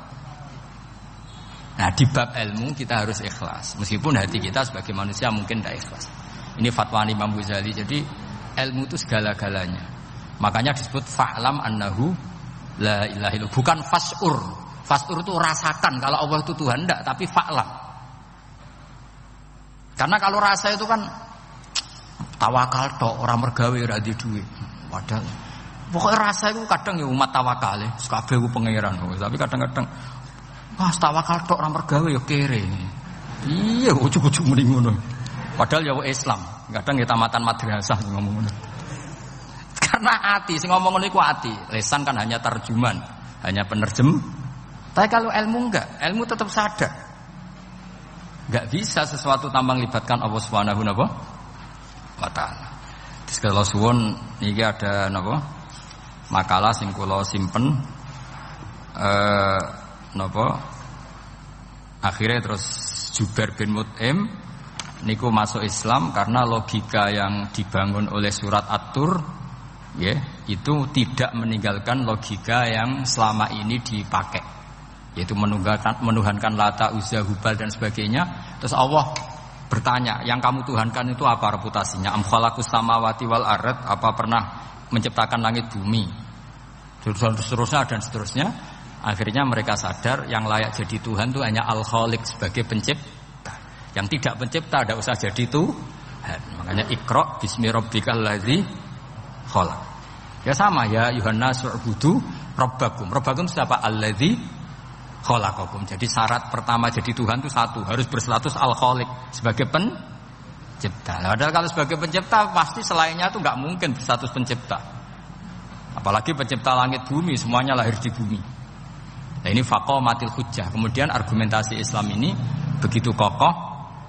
Speaker 1: Nah di bab ilmu kita harus ikhlas. Meskipun hati kita sebagai manusia mungkin tidak ikhlas. Ini fatwa Imam Ghazali. Jadi ilmu itu segala-galanya. Makanya disebut fa'lam annahu la ilaha illallah. Bukan fas'ur. Fas'ur itu rasakan kalau Allah itu Tuhan. Enggak, tapi fa'lam. Karena kalau rasa itu kan tawakal tok, orang mergawe ora di duit. Padahal pokoknya rasa itu kadang ya umat tawakal ya, kabeh ku pangeran. Tapi kadang-kadang wah tawakal tok orang mergawe ya kere. Iya, ujug-ujug muni ngono. Padahal ya Islam, kadang ya tamatan madrasah ngomong ngono. Karena hati sing ngomong ngono iku hati. Lisan kan hanya terjemahan, hanya penerjem. Tapi kalau ilmu enggak, ilmu tetap sadar. Enggak bisa sesuatu tanpa melibatkan Allah Subhanahu wa taala. Terus kalau suwun niki ada napa? Makalah sing kula simpen napa? Akhirnya terus Jubair bin Mut'im niku masuk Islam karena logika yang dibangun oleh surat At-Tur ya, itu tidak meninggalkan logika yang selama ini dipakai. Yaitu menuhankan Lata, Uzza, Hubal dan sebagainya. Terus Allah bertanya, yang kamu tuhankan itu apa reputasinya? Am khalaqus samawati wal ard, apa pernah menciptakan langit bumi? Seterusnya dan seterusnya. Akhirnya mereka sadar yang layak jadi Tuhan itu hanya Al-Khaliq sebagai pencipta. Yang tidak pencipta tidak usah jadi Tuhan. Makanya Iqra bismi rabbikal ladzi khalaq. Ya sama ya Yuhannas wa'budu rabbakum. Rabbakum siapa? Alladzi khalaqakum. Jadi syarat pertama jadi Tuhan itu satu, harus berstatus al-khaliq sebagai pencipta. Padahal kalau sebagai pencipta pasti selainnya itu nggak mungkin berstatus pencipta. Apalagi pencipta langit bumi, semuanya lahir di bumi. Nah ini faqamatil hujjah. Kemudian argumentasi Islam ini begitu kokoh,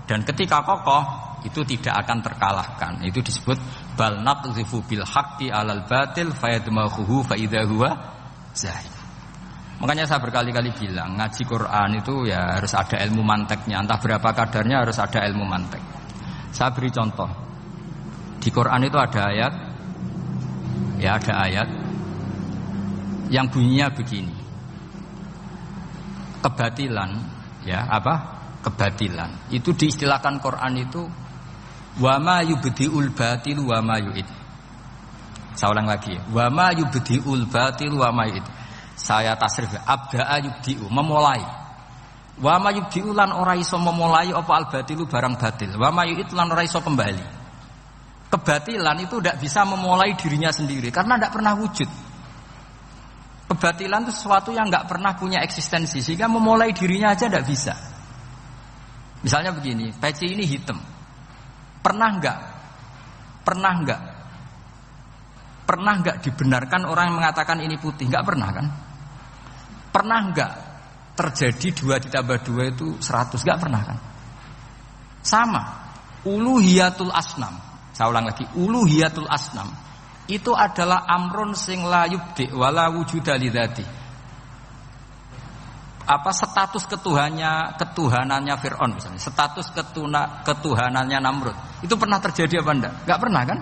Speaker 1: dan ketika kokoh itu tidak akan terkalahkan. Itu disebut bal naqdhifu bil haqqi 'alal batil fayadmaghuhu fa idza huwa zahir. Makanya saya berkali-kali bilang ngaji Quran itu ya harus ada ilmu manteknya. Entah berapa kadarnya harus ada ilmu mantek. Saya beri contoh. Di Quran itu ada ayat, ya ada ayat yang bunyinya begini. Kebatilan, ya apa? Kebatilan. Itu diistilahkan Quran itu wa ma yubdiul batilu wa ma yu'id. Saya ulang lagi. Wa ma yubdiul batilu wa ma yu'id. Saya tasrif abda'a yubdi'u, memulai. Wa ma yubdi'u lan ora iso memulai apa al batilu barang batil. Wa ma yu'id lan ora iso kembali. Kebatilan itu tidak bisa memulai dirinya sendiri karena tidak pernah wujud. Kebatilan itu sesuatu yang tidak pernah punya eksistensi, sehingga memulai dirinya aja tidak bisa. Misalnya begini, peci ini hitam. Pernah enggak dibenarkan orang yang mengatakan ini putih? Enggak pernah kan? Pernah enggak terjadi 2 ditambah 2 itu 100? Enggak pernah kan? Sama. Uluhiyatul asnam. Saya ulang lagi, uluhiyatul asnam itu adalah amrun sing la yubdi wala wujuda lidzati. Apa status ketuhanannya Fir'aun misalnya, status ketuhanannya Namrud itu pernah terjadi apa enggak? Enggak pernah kan?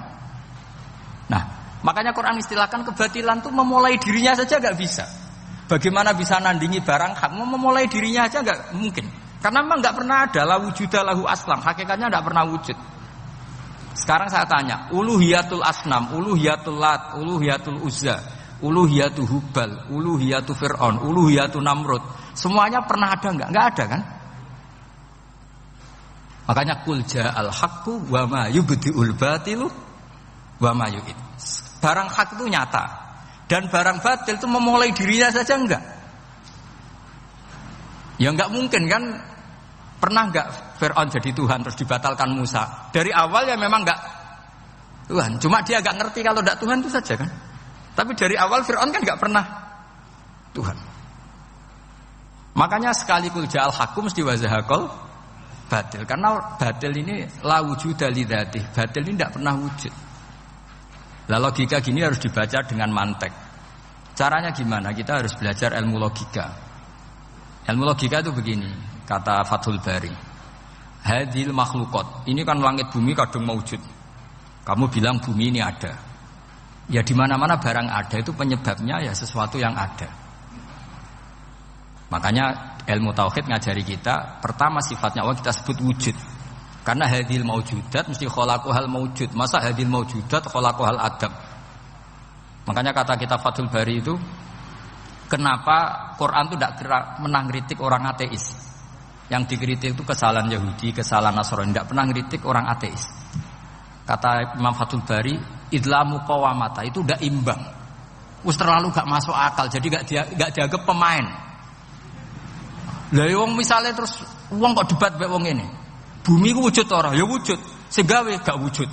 Speaker 1: Nah, makanya Quran istilahkan kebatilan itu memulai dirinya saja enggak bisa. Bagaimana bisa nandingi barang hak? Memulai dirinya aja enggak mungkin. Karena memang enggak pernah ada la wujuda lahu aslam, hakikatnya enggak pernah wujud. Sekarang saya tanya, uluhiyatul asnam, uluhiyatul lat, uluhiyatul uzza, uluhiyatul hubal, uluhiyatul fir'aun, uluhiyatul namrud, semuanya pernah ada enggak? Enggak ada kan? Makanya qul ja'al haqqu wa ma yubdi'ul batilu wa ma yu'id. Barang hak itu nyata, dan barang batil itu memulai dirinya saja enggak? Ya enggak mungkin kan? Pernah enggak Fir'aun jadi Tuhan terus dibatalkan Musa? Dari awal ya memang enggak Tuhan, cuma dia enggak ngerti kalau enggak Tuhan itu saja kan. Tapi dari awal Fir'aun kan enggak pernah Tuhan. Makanya sekali kul ja'al haqqu mesti wazahaqal batil, karena batil ini la wujuda lidzati. Batil ini enggak pernah wujud. Lah logika gini harus dibaca dengan mantek. Caranya gimana? Kita harus belajar ilmu logika. Ilmu logika itu begini, kata Fathul Bari. Hadil makhlukot. Ini kan langit bumi kadung maujud. Kamu bilang bumi ini ada. Ya di mana-mana barang ada itu penyebabnya ya sesuatu yang ada. Makanya ilmu tauhid ngajari kita, pertama sifatnya Allah kita sebut wujud. Karena hadil maujudat mesti khalaqahal maujud. Masa hadil maujudat khalaqahal adam. Makanya kata kita Fathul Bari itu, kenapa Quran itu tidak pernah ngeritik orang ateis? Yang dikritik itu kesalahan Yahudi, kesalahan Nasrani, tidak pernah ngeritik orang ateis. Kata Imam Fathul Bari, idlamu qawamata itu tidak imbang. Us terlalu gak masuk akal, jadi gak dianggap pemain. Lah wong misalnya terus wong kok debat mbek wong ini. Bumi ku wujud ora? Ya wujud. Sing gawe gak wujud.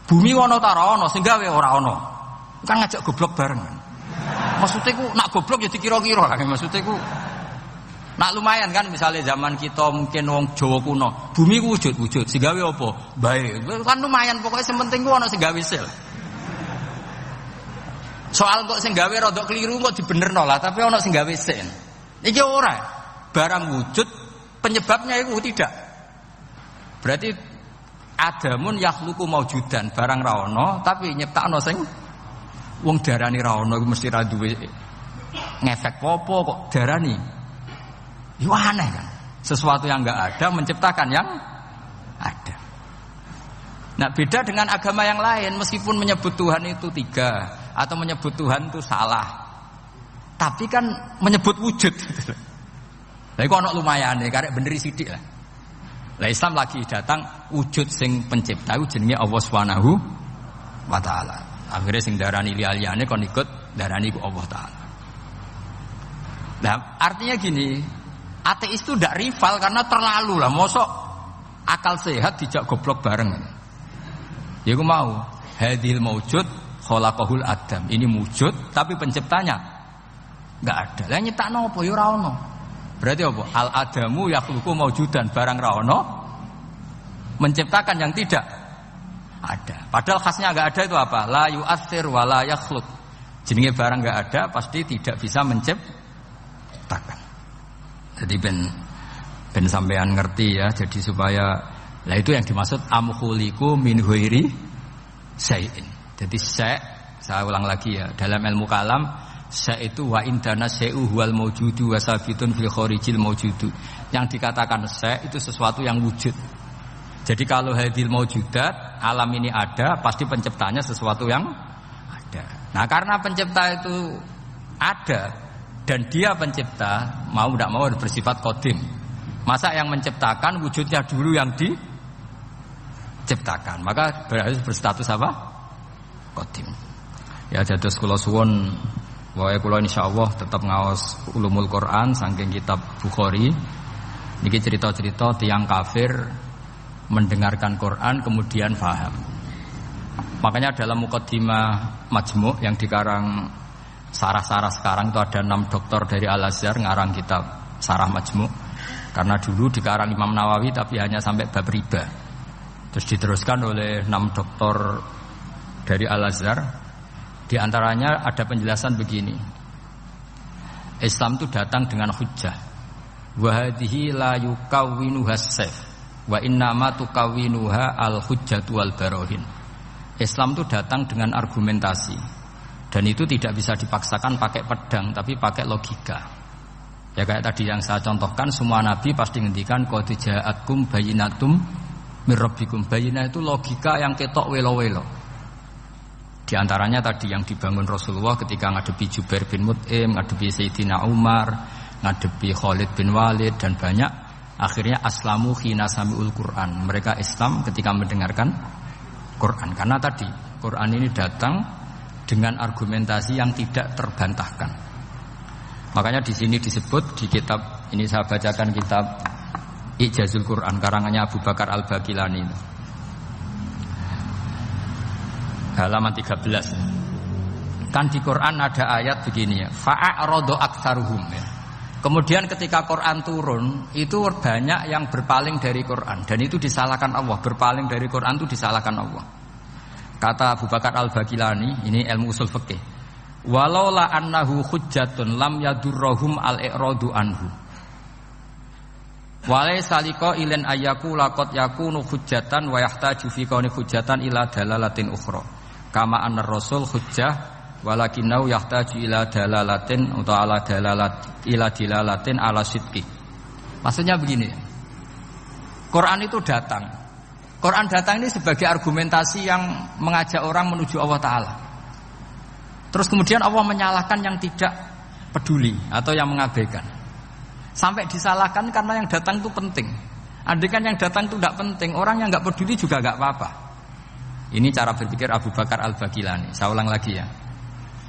Speaker 1: Bumi ana ta ora ana, sing gawe ora ana. Kan ngajak goblok bareng. Maksudnya ku nak goblok ya dikira-kira lah. Maksudnya ku nak lumayan kan misalnya zaman kita mungkin wong Jawa kuno, bumi ku wujud, sing gawe apa? Bae. Kan lumayan pokoknya sing penting ku ana sing gawe sil. Soal kok sing gawe rodok keliru kok dibenerno lah, tapi ana sing gawe sil. Iki ora. Barang wujud penyebabnya itu tidak. Berarti adamun yakhluqu maujudan, barang ra ono tapi nyiptakno sing wong darani ra ono iku mesti ra duwe ngefek apa kok darani. Yo aneh kan. Sesuatu yang enggak ada menciptakan yang ada. Nah, beda dengan agama yang lain, meskipun menyebut Tuhan itu 3 atau menyebut Tuhan itu salah. Tapi kan menyebut wujud. Lah iku ana lumayane karek bener sithik lah. Lah Islam lagi datang wujud sing pencipta iku jenenge Allah Subhanahu wa taala. Akhire sing darani liyane kon ikut darani ku Allah taala. Nah, artinya gini, ateis itu tidak rival karena terlalu lah. Mosok akal sehat dijak goblok bareng. Ya aku mau. Hadil maujud khalaqahul adam. Ini wujud tapi penciptanya enggak ada. Lah nyiptakno apa ya ora ono. Berarti apa? Al adamu yakhluqu maujudan, barang ra ono menciptakan yang tidak ada. Padahal khasnya enggak ada itu apa? La yu'athir wa la yakhluq. Jenenge barang enggak ada pasti tidak bisa menciptakan. Jadi ben sampean ngerti ya. Jadi supaya lah itu yang dimaksud amkhuliku min ghairi syai'in. Jadi saya ulang lagi ya, dalam ilmu kalam itu wa indana syai'u huwal maujudu wa sabitun fil kharijil maujudu. Yang dikatakan itu sesuatu yang wujud. Jadi kalau hadil maujudat, alam ini ada, pasti penciptanya sesuatu yang ada. Nah, karena pencipta itu ada dan dia pencipta, mau tidak mau bersifat qadim. Masa yang menciptakan wujudnya dulu yang diciptakan, maka harus berstatus apa? Qadim. Ya dados kula suwun wae kula insyaallah tetap ngaos ulumul Quran saking kitab Bukhari. Niki cerita-cerita tiyang kafir mendengarkan Quran kemudian faham. Makanya dalam muqaddimah Majmu' yang dikarang sarah-sarah sekarang itu ada 6 doktor dari Al-Azhar ngarang kitab Sarah Majmu'. Karena dulu dikarang Imam Nawawi tapi hanya sampai bab riba. Terus diteruskan oleh 6 doktor dari Al-Azhar. Di antaranya ada penjelasan begini. Islam itu datang dengan hujjah. Wa hadhihi la yukawwinuha as-sayf wa innama tukawwinuha al-hujjatu wal barahin. Islam itu datang dengan argumentasi. Dan itu tidak bisa dipaksakan pakai pedang tapi pakai logika. Ya kayak tadi yang saya contohkan, semua nabi pasti ngendikan qad ja'atkum bayyinatum mir rabbikum. Bayyinah itu logika yang ketok welo-welo. Di antaranya tadi yang dibangun Rasulullah ketika ngadepi Jubair bin Mut'im, ngadepi Sayyidina Umar, ngadepi Khalid bin Walid dan banyak. Akhirnya aslamu khina sami'ul Quran. Mereka Islam ketika mendengarkan Quran. Karena tadi Quran ini datang dengan argumentasi yang tidak terbantahkan. Makanya di sini disebut di kitab ini, saya bacakan kitab Ijazul Quran karangannya Abu Bakar Al-Baqilani itu. Halaman 13. Kan di Quran ada ayat begini ya, fa'aradu aktsaruhum ya. Kemudian ketika Quran turun, itu banyak yang berpaling dari Quran dan itu disalahkan Allah. Berpaling dari Quran itu disalahkan Allah. Kata Abu Bakar Al-Baqilani, ini ilmu usul fikih. Walaula annahu hujjatun lam yadurruhum al-i'radu anhu. Walai saliko ilen ayaku lakot yakunu hujjatan wa yahtaju fi kauni hujjatan ila dalalatin ukhra. Kama anna rasul hujjah walakinau yahtaju ila dalalatin atau ala dalalat ila dilalatin ala sidqi. Maksudnya begini. Quran itu datang. Quran datang ini sebagai argumentasi yang mengajak orang menuju Allah Ta'ala. Terus kemudian Allah menyalahkan yang tidak peduli atau yang mengabaikan. Sampai disalahkan karena yang datang itu penting. Andai kan yang datang itu tidak penting, orang yang nggak peduli juga nggak apa-apa. Ini cara berpikir Abu Bakar Al-Baqilani. Saya ulang lagi ya.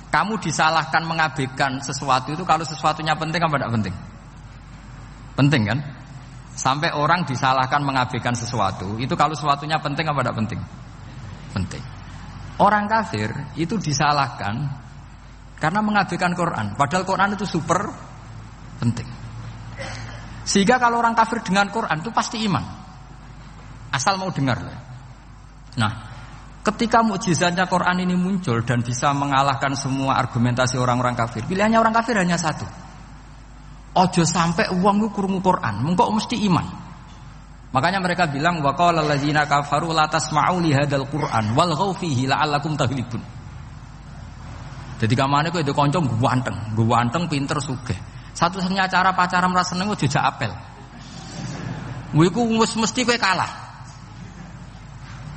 Speaker 1: Kamu disalahkan mengabaikan sesuatu itu kalau sesuatunya penting apa tidak penting? Penting kan? Sampai orang disalahkan mengabaikan sesuatu itu kalau sesuatunya penting apa tidak penting? Penting. Orang kafir itu disalahkan karena mengabaikan Quran. Padahal Quran itu super penting. Sehingga kalau orang kafir dengan Quran itu pasti iman. Asal mau dengar. Nah, ketika mukjizatnya Quran ini muncul dan bisa mengalahkan semua argumentasi orang-orang kafir, pilihannya orang kafir hanya satu. Ojo sampai uang itu krungu Quran, mengko mesti iman. Makanya mereka bilang wa qala allazina kafaru la tasma'u li hadzal Qur'an walghaw fihi la'allakum taghlibun. Jadi kamane kowe itu kanca ganteng, pinter sugih. Satu-satunya cara pacaran merasa seneng jejak apel. Kuwi ku mesti kowe kalah.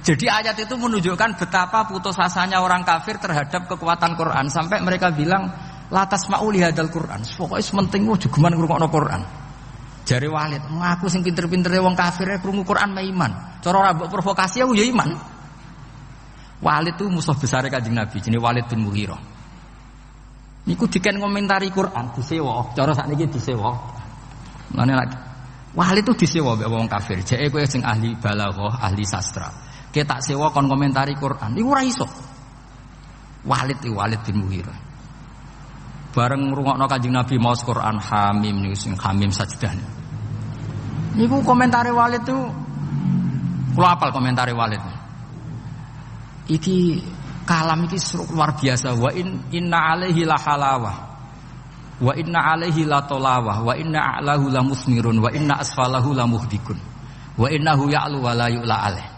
Speaker 1: Jadi ayat itu menunjukkan betapa putus asanya orang kafir terhadap kekuatan Quran sampai mereka bilang latas ma'uli hadal Quran. Pokoknya sementing jugeman ngrungokno Quran. Jare Walid, ngaku sing pinter-pintere wong kafir krungu Quran mah iman. Cara ora mbok provokasi aku ya iman. Walid itu musuh besar Kanjeng Nabi, jenenge Walid bin Mughirah. Niku diken komentari Quran disewa, cara sakniki disewa. Mane lagi Walid itu disewa mbek wong kafir. Jeke kowe sing ahli balaghah, ahli sastra. Ki tak sewa kon komentari Quran. Niku ora iso. Walid bin Mughirah. Bareng ngrungokno Kanjeng Nabi maos Quran Hamim niku sing Hamim sajdah. Niku komentari Walid itu kula apal komentari Walid. Iki kalam iki luar biasa. Wa inna alaihi la halawah. Wa inna alaihi la tolawah. Wa inna a'lahu la musmirun. Wa inna asfalahu la muhdikun. Wa innahu ya'lu wa la yu'la alaih.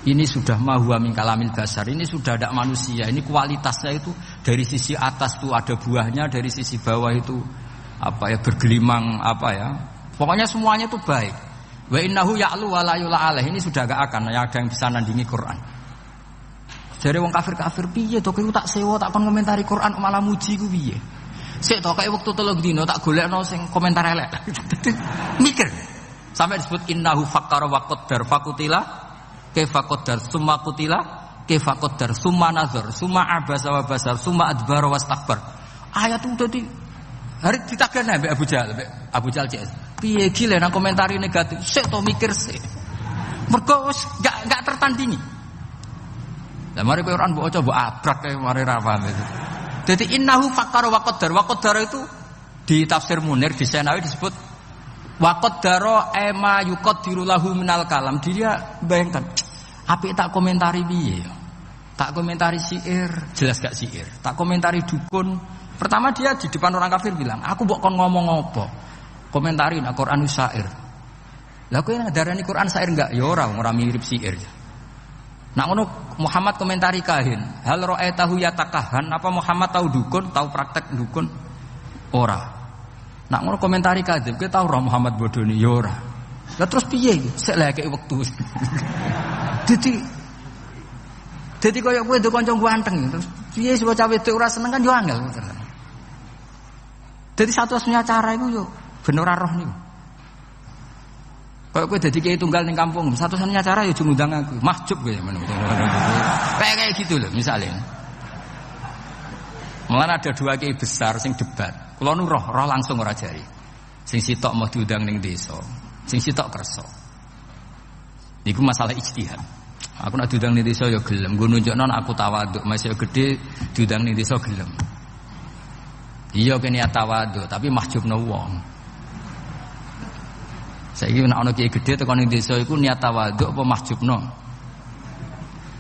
Speaker 1: Ini sudah mahuwa min kalamil basar. Ini sudah ada manusia. Ini kualitasnya itu dari sisi atas tuh ada buahnya, dari sisi bawah itu apa ya bergelimang apa ya. Pokoknya semuanya itu baik. Wa innahu ya'lu wa la yu'la alaih. Ini sudah gak akan ada yang bisa nandingi Quran. Jare wong kafir piye to kowe tak sewa tak kon komentari Quran malah muji ku piye. Sik to kaya wektu 3 dina tak golekno sing komentar elek. Mikir. Sampai disebut innahu fakkara wa qaddar fakutila kaifa qaddar summa qutila kaifa qaddar summa nazar summa abasa wa basar summa adbara wastakbar. Ayat itu dadi hari ditagane mbek Abu Jahal CS. Piye gile nang komentari negatif. Sik to mikir sik. Mergo wis gak tertandingi. Lah mari kowe Quran mbok coba abrak kae mari ra paham itu. Dadi innahu fakkara wa qaddar. Wa qaddar itu di tafsir Munir di Senawi disebut wa qaddara ma yuqaddiru lahu minal kalam. Dia bayangkan apik tak komentari piye. Tak komentari syair, jelas gak syair. Tak komentari dukun. Pertama dia di depan orang kafir bilang, "Aku mbok kon ngomong apa?" Komentari nak Quran syair. Lah kowe ndarani Quran syair enggak? Ya ora mirip syair. Nak ngono Muhammad komentari kahin, hal ra'aitahu yatakahan, apa Muhammad tahu dukun, tahu praktek dukun? Ora. Nak ngono komentari kadzib, kowe tahu ora Muhammad bodoni? Ya ora. Lah terus piye iki? Sik lek wektu. Dadi koyo kowe ndek kanca ganteng, terus piye sing bocah wedok ora seneng kan yo angel. Dadi satu-satunya cara iku yo ben ora roh niku. Kalau kowe dadi kiai tunggal ning kampung, satu-satunya cara ya aja ngundang aku. Mahjub kowe men. Kayak gitu loh misalnya. Mulane ada 2 kiai besar sing debat. Kula nu roh langsung ora jari. Sing sitok mau diundang ning desa, sing sitok kersa. Niku masalah ijtihad. Aku nak diundang ning desa ya gelem, nggo nunjukno aku tawaduk, masih gede diundang ning desa gelem. Iya kene tawaduk, tapi mahjubno wong. Saiki nek ana kiai gedhe tekan ning desa iku niat tawaduk apa mahjubno.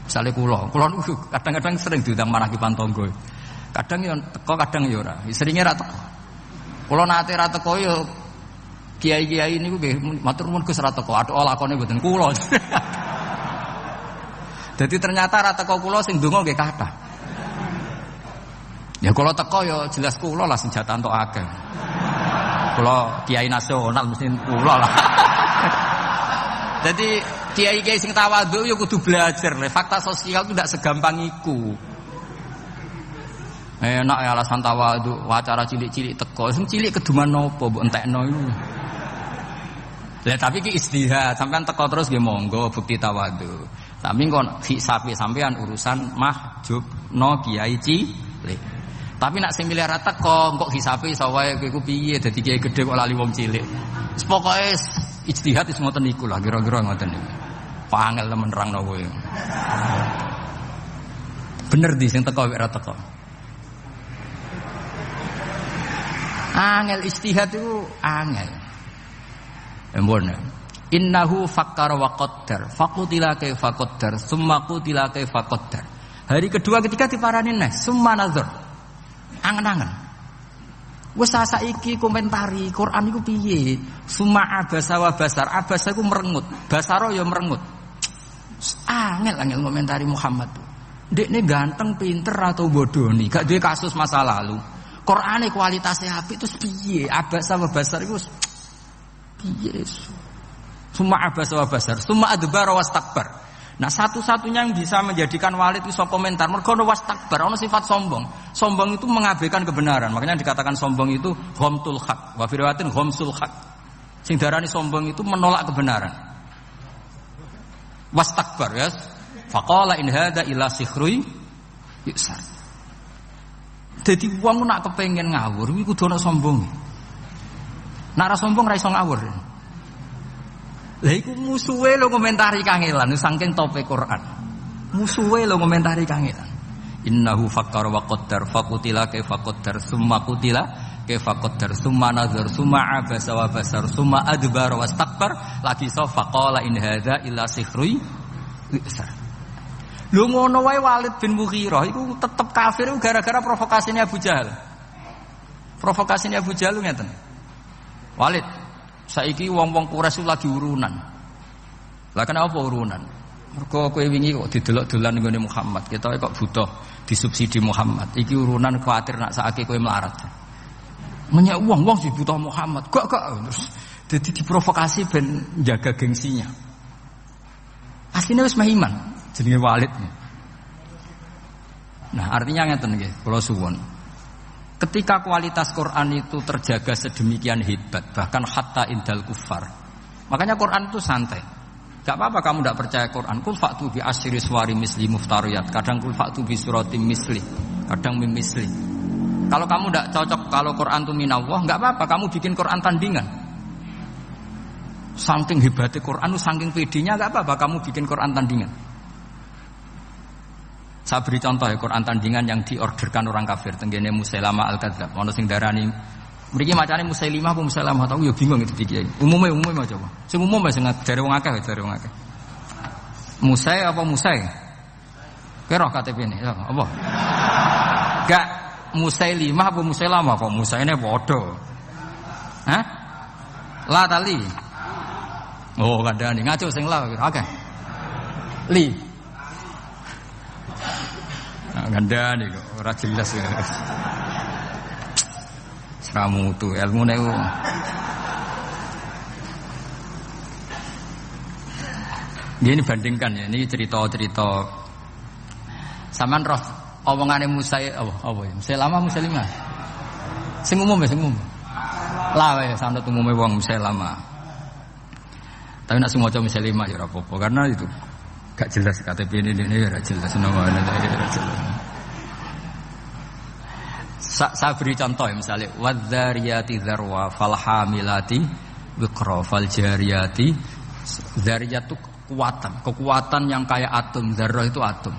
Speaker 1: Misale kula niku kadang-kadang sering diundang marakipan tangga. Kadang yo teko, kadang yo ora. Seringe ra teko. Kula nate ra teko yo kiai-kiai niku nggih matur nuwun Gus ra teko. Atuk lakone mboten kula. Dadi ternyata ra teko kula sing ndonga nggih kathah. Ya kula teko yo jelas kula lah sing jatah entuk akeh. Kula kiai nasional mesti kula lah. Jadi kiai-kiai sing tawadhu ya kudu belajar. Fakta sosial itu tidak segampang iku. Enak ya alasan tawadhu, acara cilik-cilik teko. Sing cilik keduman nopo mbok entekno iku. Lah tapi ki istihad, sampean teko terus nggih monggo bukti tawadhu. Tapi kon hisabe sampean urusan mahjubno kiai cilik. Tapi nak sing milih rata kok hisabe iso wae kowe piye dadi kiai gedhe kok lali wong cilik. Wis pokoke ijtihad wis ngoten niku lah kira-kira ngoten niku. Pangel temen nerangno kowe. Bener di sing teko wek ra teko. Angel ijtihad itu angel. Embon. Innahu fakkara wa qaddar. Faqutila kaifa qaddar, summa qutila kaifa qaddar. Hari kedua ketiga diparani neh, summa nazar. Angen-angen. Wes saiki komentari Quran iku piye? Summa abasa wa basar. Abasa iku merengut, basaro ya merengut. Angel komentari Muhammad. Ndekne ganteng, pinter atau bodoh nih? Gak duwe kasus masa lalu. Qur'ane kualitasnya apik terus piye? Abasa wa basar iku piye? Summa abasa wa basar, summa adbara wastakbar. Nah satu-satunya yang bisa menjadikan walid itu komentar mergo ono wastakbar, ono sifat sombong. Sombong itu mengabaikan kebenaran. Makanya dikatakan sombong itu ghamtul haq, wa fi riwayatin ghamsul haq. Sing darani sombong itu menolak kebenaran. Wastakbar ya. Faqala in hadza illa sihrun yusar. Dadi wong nak kepengin ngawur iku kudu ana sombong. Nak ora sombong ra iso ngawur. Lah iku musuhe lho komentari kangelan saking tope Quran. Musuhe lho komentari kangelan. Innahu fakkara wa qaddar faqutila kaifa qaddar summa qutila kaifa qaddar summa nazar summa abasa wa basar summa adbara wastakbar lagi so faqala in hadza illa sihrun isar. Lho ngono wae Walid bin Mughirah iku tetep kafir gara-gara provokasine Abu Jahal. Provokasine Abu Jahal ngeten. Walid, saiki wong-wong Quraisy lagi urunan. Lah kenapa urunan? Mergo kowe wingi kok didelok-dolan nggone Muhammad, ketoke kok butuh disubsidi Muhammad. Iki urunan kuwatir nak sakake kowe melarat. Menyek wong sing butuh Muhammad. Gak terus dadi diprovokasi ben jaga gengsinya. Asline wis meh iman jenenge Walid. Nah, artinya ngeten nggih, kula suwun. Ketika kualitas Quran itu terjaga sedemikian hebat, bahkan hatta indal kufar. Makanya Quran itu santai. Gak apa-apa kamu tidak percaya Quran. Kul fa'tu bi asyri suwari misli muftariyat. Kadang kul fa'tu bi suratim misli. Kadang mim misli. Kalau kamu tidak cocok kalau Quran itu minallah, gak apa-apa kamu bikin Quran tandingan. Saking hebatnya Quran, saking pedenya gak apa-apa kamu bikin Quran tandingan. Saya beri contoh ya Quran tandingan yang diorderkan orang kafir tenggene Musailamah al-Kadzdzab. Ono sing darani mriki macane Musailimah apa Musailamah tahu ya bingung itu iki. Umume coba. Sing umum sing dari wong akeh. Musai apa Musai? Kira KTP ini ya, apa? Gak Musailimah apa Musailamah kok Musaine padha. Hah? La tali. Oh, kandhane ngaco sing la akeh. Li. Gandane kok ora jelas ya. Seramu tu ilmu niku. Ini bandingkan ya, ini cerita-cerita. Saman roh omongane Musa apa ya? Musailamah Musailimah. Sing umum ya, sing umum. Lah wae sanad umume wong Musailamah. Tapi nek sing maca Musailimah ya ora apa-apa karena itu gak jelas KTP ini ya jelas namanya ya jelas. Saya beri contoh ya misalnya wadzariyati dzarwa falhamilati wiqra faljariyati dzariyat itu kekuatan yang kayak atom. Dzarrah itu atom.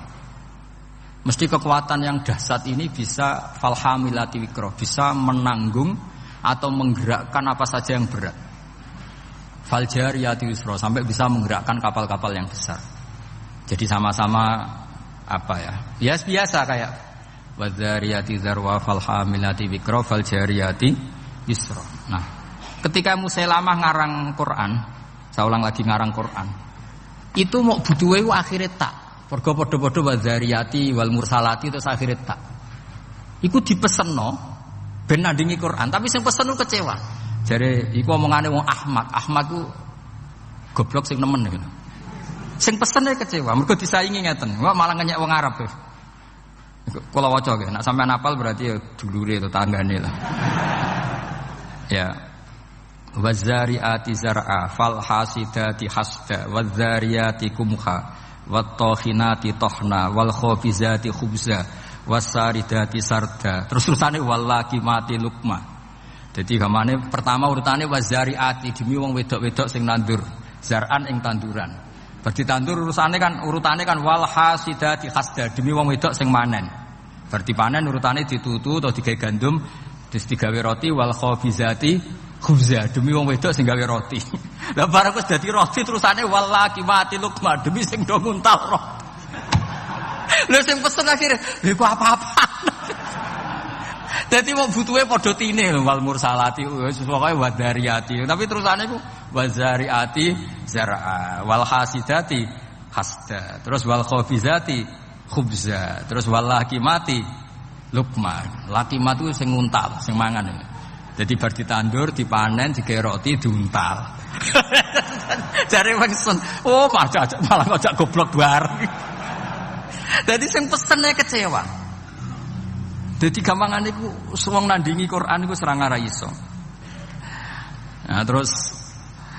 Speaker 1: Mesti kekuatan yang dahsyat ini bisa falhamilati wiqra, bisa menanggung atau menggerakkan apa saja yang berat. Faljariyati yusra sampai bisa menggerakkan kapal-kapal yang besar. Jadi sama-sama apa ya? Biasa kayak wadzariyati dzarwa falhamilati wiqra faljariyati yusra. Nah, ketika Musailamah ngarang Quran, saya ulang lagi ngarang Quran. Itu mau butuhe akhire tak. Mergo padha-padha wadzariyati wal mursalati terus akhire tak. Iku dipesenno ben nandingi Quran, tapi sing pesen kecewa. Jare iku omongane wong Ahmad. Ahmad ku goblok sing nemen gitu. Sing pesene kecewa, mergo disaingi ngeten. Wah malah ngenyek wong Arab. Kula waca nggih, nek sampean hafal berarti ya dulure to tanggane lah. Ya. Wazariati zar'a fal hasidati hasda wadzariyati kumha wattokhinati tohna wal khafizati khubza wasaridati sarda. Terus terusane wallaki mati lukma. Jadi gamane pertama urutane wazariati demi wong wedok-wedok sing nandur zar'an ing tanduran. Berarti tandur urutane kan wal hasidati hasda demi wong wedok sing manen. Berarti panen urutane ditutu atau digawe gandum terus digawe roti wal khafizati khubza demi wong wedok sing gawe roti. Lah barang wis dadi roti terusane wallaki mati lukma demi sing do nguntal roh. Lha sing pesen akhire lha kok apa-apa. Dadi wong butuhe padha tine wal mursalati wis pokoke wadariyati. Tapi terusane iku wazariati zar'a wal hasidati hasda. Terus wal khafizati khubza. Terus wallaki mati lukma. Laki mati sing nguntal, sing mangan. Jadi bar ditandur, dipanen, digawe roti, diuntal. Jare wengsun, oh malah ngajak goblok bareng. Jadi sing pesene kecewa. Jadi gampangane iku wong nandingi Quran iku serang ora iso. Nah, terus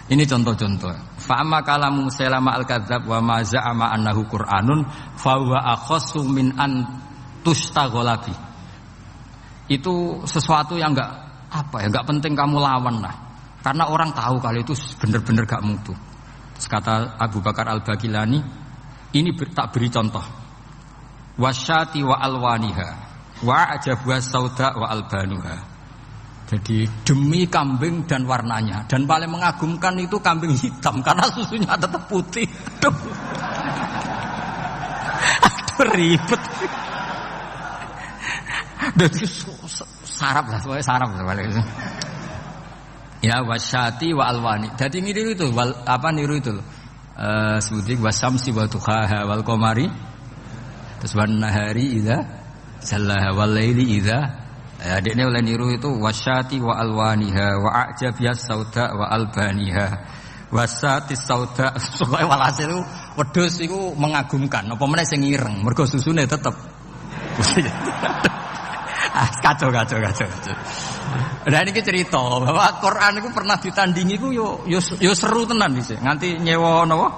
Speaker 1: ini contoh-contoh. Fa amma kalamu Musailamah al-Kadzdzab wa ma za'ama annahu Qur'anun fa huwa akhassu min an tushtaghala bi. itu sesuatu yang enggak penting kamu lawan lah. Karena orang tahu kalau itu benar-benar gak mutu. Terus kata Abu Bakar Al-Bagilani, ini tak beri contoh. Wasyati wa alwaniha wa ajabuha sauda wa albanuha. Jadi demi kambing dan warnanya, dan paling mengagumkan itu kambing hitam karena susunya tetap putih. Aduh ribet. Jadi sarap lah, soalnya sarap lah. Ya wasyati wa alwani. Jadi niru itu, niru itu? Sebutin wasamsi wa duhaha wal qamari. Terus wan nahari idza jallaha wal laili idza. Adiknya oleh niru itu wasyati wa alwaniha wa a'jabiyas sauda wa albaniha. Wasatis sauda soalnya walhasil itu wedhus itu mengagumkan. Apa meneh sing ireng, mergo susune tetep. Kacau. Nah ini cerita bahwa Quran itu pernah ditandingi itu yo seru tenan bisa. Nganti nyewa napa?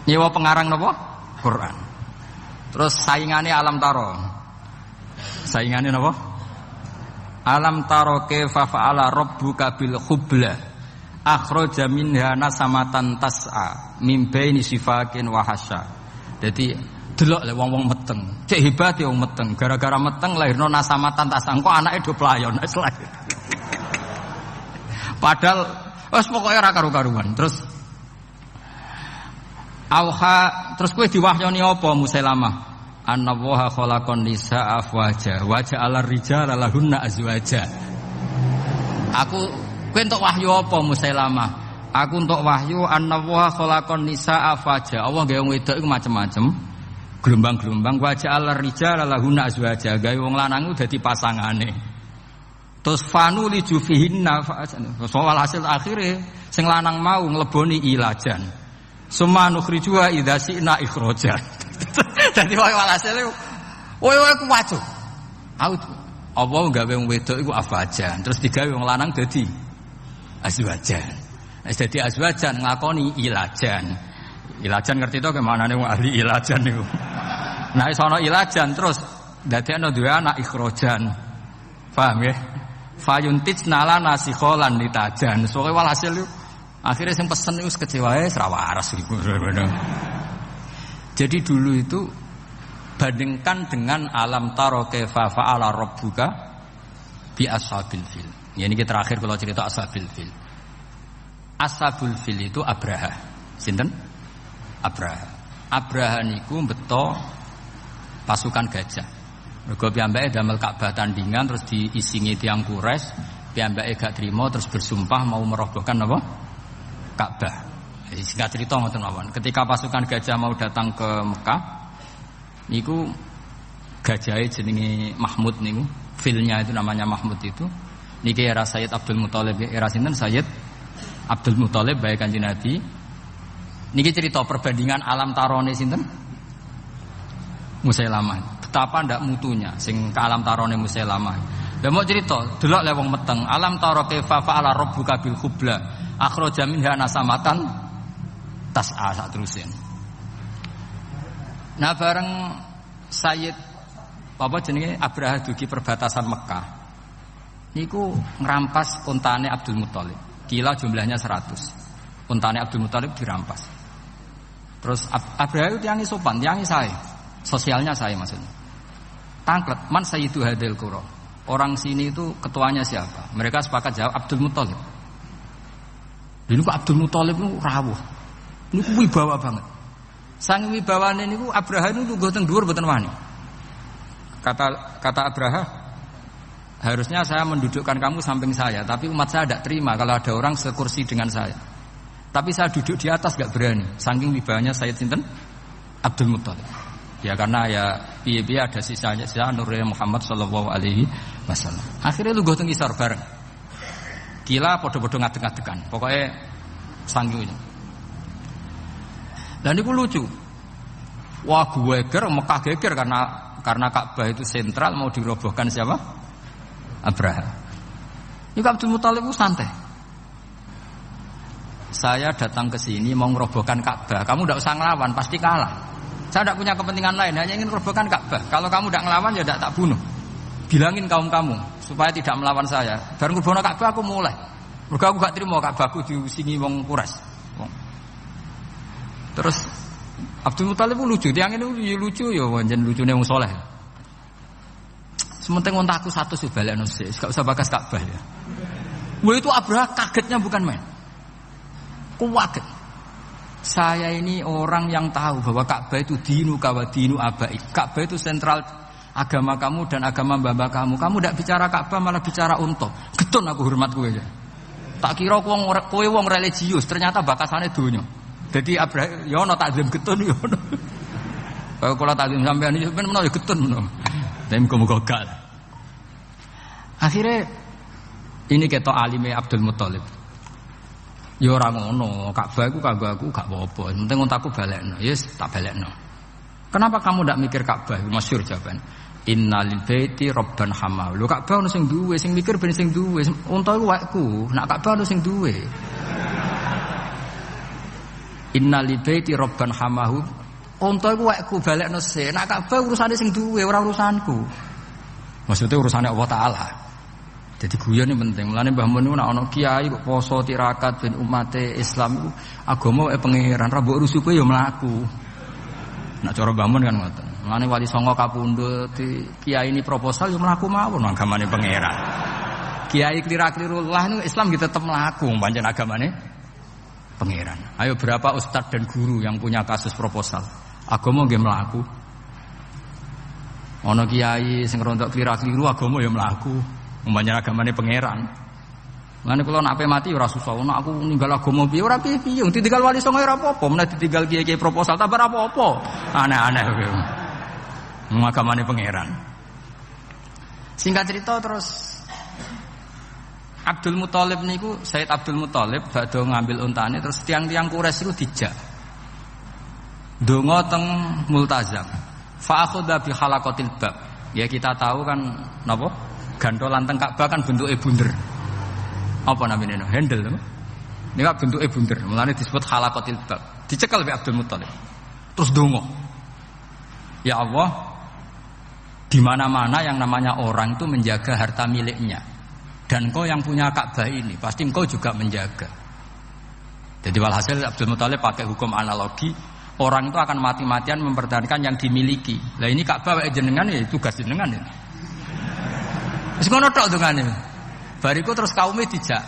Speaker 1: Nyewa pengarang napa? Quran. Terus saingannya alam taro. Saingannya napa? Alam taro kaifa fa'ala rabbuka bil khubla akhraja minha nasamatan tas'a min baini sifakin wa hasya. Jadi delok le wong-wong meteng. Cek hebat ya wong meteng. Gara-gara meteng lahirno nasamatan tas'a. Kok anake do playon wis lahir. Padahal wis pokoke ora karu-karuan. Terus terus kowe diwahyoni apa Musailamah? Annallaha khalaqan nisaa afwaja wa ja'ala rijala lahunna azwaja. Kowe entuk wahyu apa Musailamah? Aku entuk wahyu annallaha khalaqan nisaa afwaja. Allah gawe wong wedok iku macam-macam. Gelombang-gelombang wa ja'ala rijala lahunna azwaja. Gawe wong lanang dadi pasangane. Terus fanu li jufihinna soal hasil akhire sing lanang mau ngleboni ilajan. Summa nukhrijuha idza syi'na ikhrajan. Dadi walhasil kowe ku wajo. Apa gawe wong wedok iku afajan, terus digawe wong lanang dadi azwajan. Wis dadi azwajan ngakoni ilajan. Ilajan ngerti to kemanane wong ahli ilajan niku. Nah iso ana ilajan terus dadekno duwe anak ikhrajan. Paham ya? Fayuntitsna lana sikholan litajan. Soale walhasil akhirnya sing pesen iku kecewae ora waras iku. Jadi dulu itu bandingkan dengan alam taro kaifa fa'ala rabbuka bi ashabil fil. Ya ini terakhir kalau cerita ashabil fil. Ashabul fil itu Abraha. Sinten? Abraha. Abraha niku beto pasukan gajah. Mergo piyambake damel Ka'bah tandingan terus diisingi tiyang Quraisy, piyambake gak trima terus bersumpah mau merobohkan apa? Ka'bah. Singkat cerita ngoten mawon. Ketika pasukan gajah mau datang ke Mekah, niku gajahe jenenge Mahmud niku, filnya itu namanya Mahmud itu. Niki era Sayyid Abdul Muthalib, era sinten Sayyid Abdul Muthalib bae Kanjeng Nabi. Niki cerita perbandingan alam tarone sinten? Musailamah. Betapa ndak mutunya sing ke alam tarone Musailamah. Lah mau cerita, delok le wong meteng, alam taro kaifa fa'ala rabbuka bil khubla akhraja minha nasamatan tas'a sak terusin. Nah bareng Sayyid apa jenenge Abraha dugi perbatasan Mekah. Niku ngerampas untane Abdul Muthalib. Kila jumlahnya 100. Untane Abdul Muthalib dirampas. Terus Abraha itu tiangi sopan, tiangi sae. Sosialnya sae maksudnya. Tangklet man sayyidu hadil qura. Orang sini itu ketuanya siapa? Mereka sepakat jawab Abdul Muthalib. Dulu Abdul Muthalib itu rawuh. Niku wibawa banget. Sang wibawane niku Abraha niku lungguh teng dhuwur mboten wani. Kata Abraha, harusnya saya mendudukkan kamu samping saya, tapi umat saya tidak terima kalau ada orang sekursi dengan saya. Tapi saya duduk di atas gak berani. Saking wibawanya Sayyid sinten? Abdul Muthalib. Ya karena ya piye-piye ada sisanya Nurul Muhammad sallallahu alaihi wasallam. Akhirnya lungguh teng isor bareng. Kila padha-padha ngadeg-ngadegan. Pokoknya sanggungnya. Dan itu lucu. Wah gue Mekah geger karena Ka'bah itu sentral mau dirobohkan siapa? Abraha. Ini Abdul Muthalib itu santai. Saya datang ke sini mau merobohkan Ka'bah. Kamu tidak usah ngelawan, pasti kalah. Saya tidak punya kepentingan lain, hanya ingin merobohkan Ka'bah. Kalau kamu tidak ngelawan ya tidak tak bunuh. bilangin kaum kamu supaya tidak melawan saya. Bareng ngurbono Ka'bah aku mulai. Mergo aku gak trimo Ka'bahku diusingi wong Quraisy. Terus Abdul Muthalib lucu, tiang ini lucu ya, wajan lucunya wong soleh. Sementing ontakku satu sih balekno sih, gak usah bakas Ka'bah ya. Wah itu Abraha kagetnya bukan main. Kuwaget. Saya ini orang yang tahu bahwa Ka'bah itu dinu kawa dinu abai. Ka'bah itu sentral agama kamu dan agama mbah kamu. Kamu tidak bicara Ka'bah malah bicara unta. Getun aku hormat kowe aja. Tak kira kowe wong religius, ternyata bakasane donya. Jadi Abraha ya ono takzim getun ya ono. Kalau takzim sampean iki ben menawa ya getun menawa. Tapi muga-muga gak. Akhirnya ini ketok alime Abdul Muthalib. Ya ora ngono, Ka'bah iku kanggo aku gak apa-apa. Penting untaku balekno. Yes, tak balekno. Kenapa kamu ndak mikir Ka'bah? Masyhur jawaban. Innalil baiti rabban hamahu. Lho Ka'bah ono sing duwe, sing mikir ben sing duwe. Unta iku waekku, nak Ka'bah ono sing duwe. Innalil baiti rabban hamahu. Unta iku waekku balekno se. Nak Ka'bah urusane sing duwe, ora urusanku. Maksudnya urusannya Allah Ta'ala. Jadi guyon ini penting. Mulane Mbah Mun nek ana kiai kok poso tirakat ben umate Islam iku agama wae pangeran, ra mbok rusuke ya mlaku. Nek cara Mbah Mun kan ngoten. Mulane wali songo kapundhut kiai ini proposal ya mlaku mawon agamane pangeran. Kiai klira-kliru lah niku Islam gitu tetep mlaku pancen agamane pangeran. Ayo berapa ustadz dan guru yang punya kasus proposal? Agama nggih mlaku. Ana kiai sing rontok klira-kliru agama ya mlaku. Umpamane agamane pangeran. Lan kula nek ape mati ora susah. Nek aku ninggal agama piye ora piye-piye. Ditinggal wali songo ora apa-apa, menawa ditinggal kiai-kiai proposal tak ora apa-apa. Aneh-aneh kuwi. Agamane pangeran. Singkat cerita terus Abdul Muthalib niku Said Abdul Muthalib badhe ngambil untane terus tiang-tiang Quraisy iku dijak. Donga teng Multazam. Fa akhadha bi halaqatil bab. Ya kita tahu kan napa? Gantolan teng Ka'bah kan bentuke bunder. Apa namanya no? Handle to. Nika bentuke bunder. Mulane disebut halaqatil bab. Dicekel oleh Abdul Muthalib. Terus donga. Ya Allah, di mana-mana yang namanya orang itu menjaga harta miliknya. Dan engkau yang punya Ka'bah ini pasti engkau juga menjaga. Jadi walhasil Abdul Muthalib pakai hukum analogi, orang itu akan mati-matian mempertahankan yang dimiliki. Lah ini Ka'bah wae jenengan ya tugas jenengan ya. Wis ngono tok dongane. Bariku terus kaume dijak,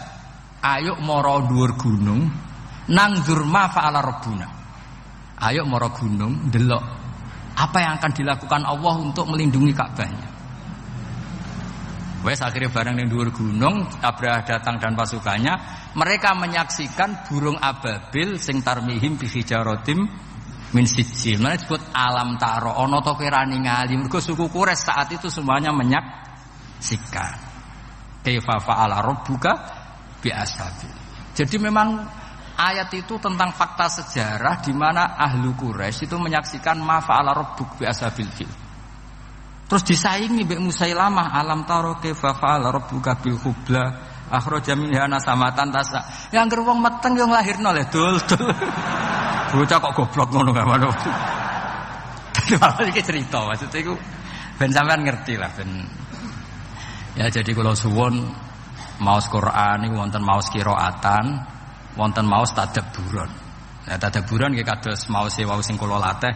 Speaker 1: ayo mara dhuwur gunung nang dzurma fa'ala rabbuna. Ayo mara gunung ndelok apa yang akan dilakukan Allah untuk melindungi Ka'bahnya. Wes akhirnya bareng ning dhuwur gunung, Abraha datang dan pasukannya, mereka menyaksikan burung ababil sing tarmihim bi hijaratim min sijil. Mana disebut alam taro ana to kira ningali. Mergo suku Quraisy saat itu semuanya menyaksikan. Kaifa fa'ala rabbuka bi ashabil. Jadi memang ayat itu tentang fakta sejarah di mana ahlu Quraisy itu menyaksikan ma fa'ala rabbuk bi ashabil fil. Terus disaingi mbek Musailamah, alam taro kaifa fa'ala rabbuka bil hubla akhraja minha nasamatan tasa. Yang wong meteng yo nglahirno le dul. Bocah kok goblok ngono gak ngono. Iki cerita maksudnya iku ben sampean ngerti lah ben. Ya jadi kalau suwun maos Quran niku wonten maos qiraatan, wonten maos tadabburan. Nah tadabburan nggih kados maos wau sing kula latih.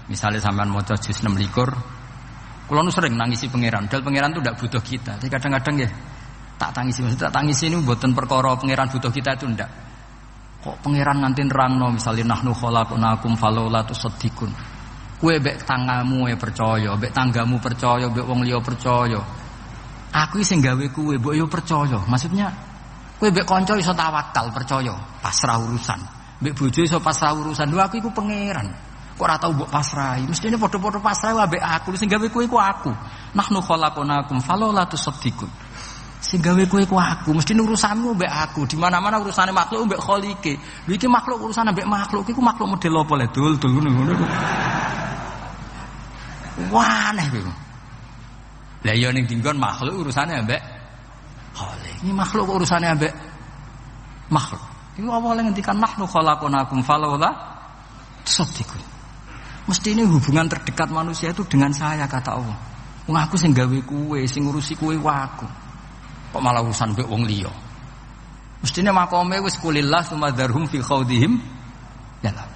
Speaker 1: Misale sampean maca juz 6 likur, kula nu sering nangisi pangeran. Dal pangeran itu ndak butuh kita. Tapi kadang-kadang nggih tak tangisi, maksud tak tangisi niku mboten perkara pangeran butuh kita itu ndak. Kok pangeran nganti nerangno misale nahnu khalaqnakum falaula tusaddiqun. Kowe mbek tangamu percaya, mbek tanggamu percaya, mbek wong liya percaya. Aku sing gawe kowe mbok yo percaya. Maksudnya kowe mbek kanca iso tawakal percaya, pasrah urusan. Mbek bojo iso pasrah urusan. Lho aku iku pangeran. Kok ora tau mbok pasrahi. Mestine padha-padha pasrah ambek aku. Sing gawe kowe iku aku. Nahnu khalaqnakum falaula tusaddiqun. Sing gawe kowe iku aku. Mesti urusanmu mbek aku. Di mana-mana urusane makhluk mbek Khaliqe. Lho iki makhluk urusan mbek makhluk. Iku makhluk model apa le? Dul ngono. Wah, aneh kowe. Lah ya ning dinggon makhluk urusane ambek Khaliq. Ini makhluk urusane ambek makhluk. Iku awale ngendikan nahnu khalaqnakum falaula tusaddiqun. Mesti ini hubungan terdekat manusia itu dengan saya kata Allah. Wong aku sing gawe kowe, sing ngurusi kowe waku. Kok malah urusan mbek wong liya. Mestine makome wis kulillah sumadharhum fi khaudihim ya lah.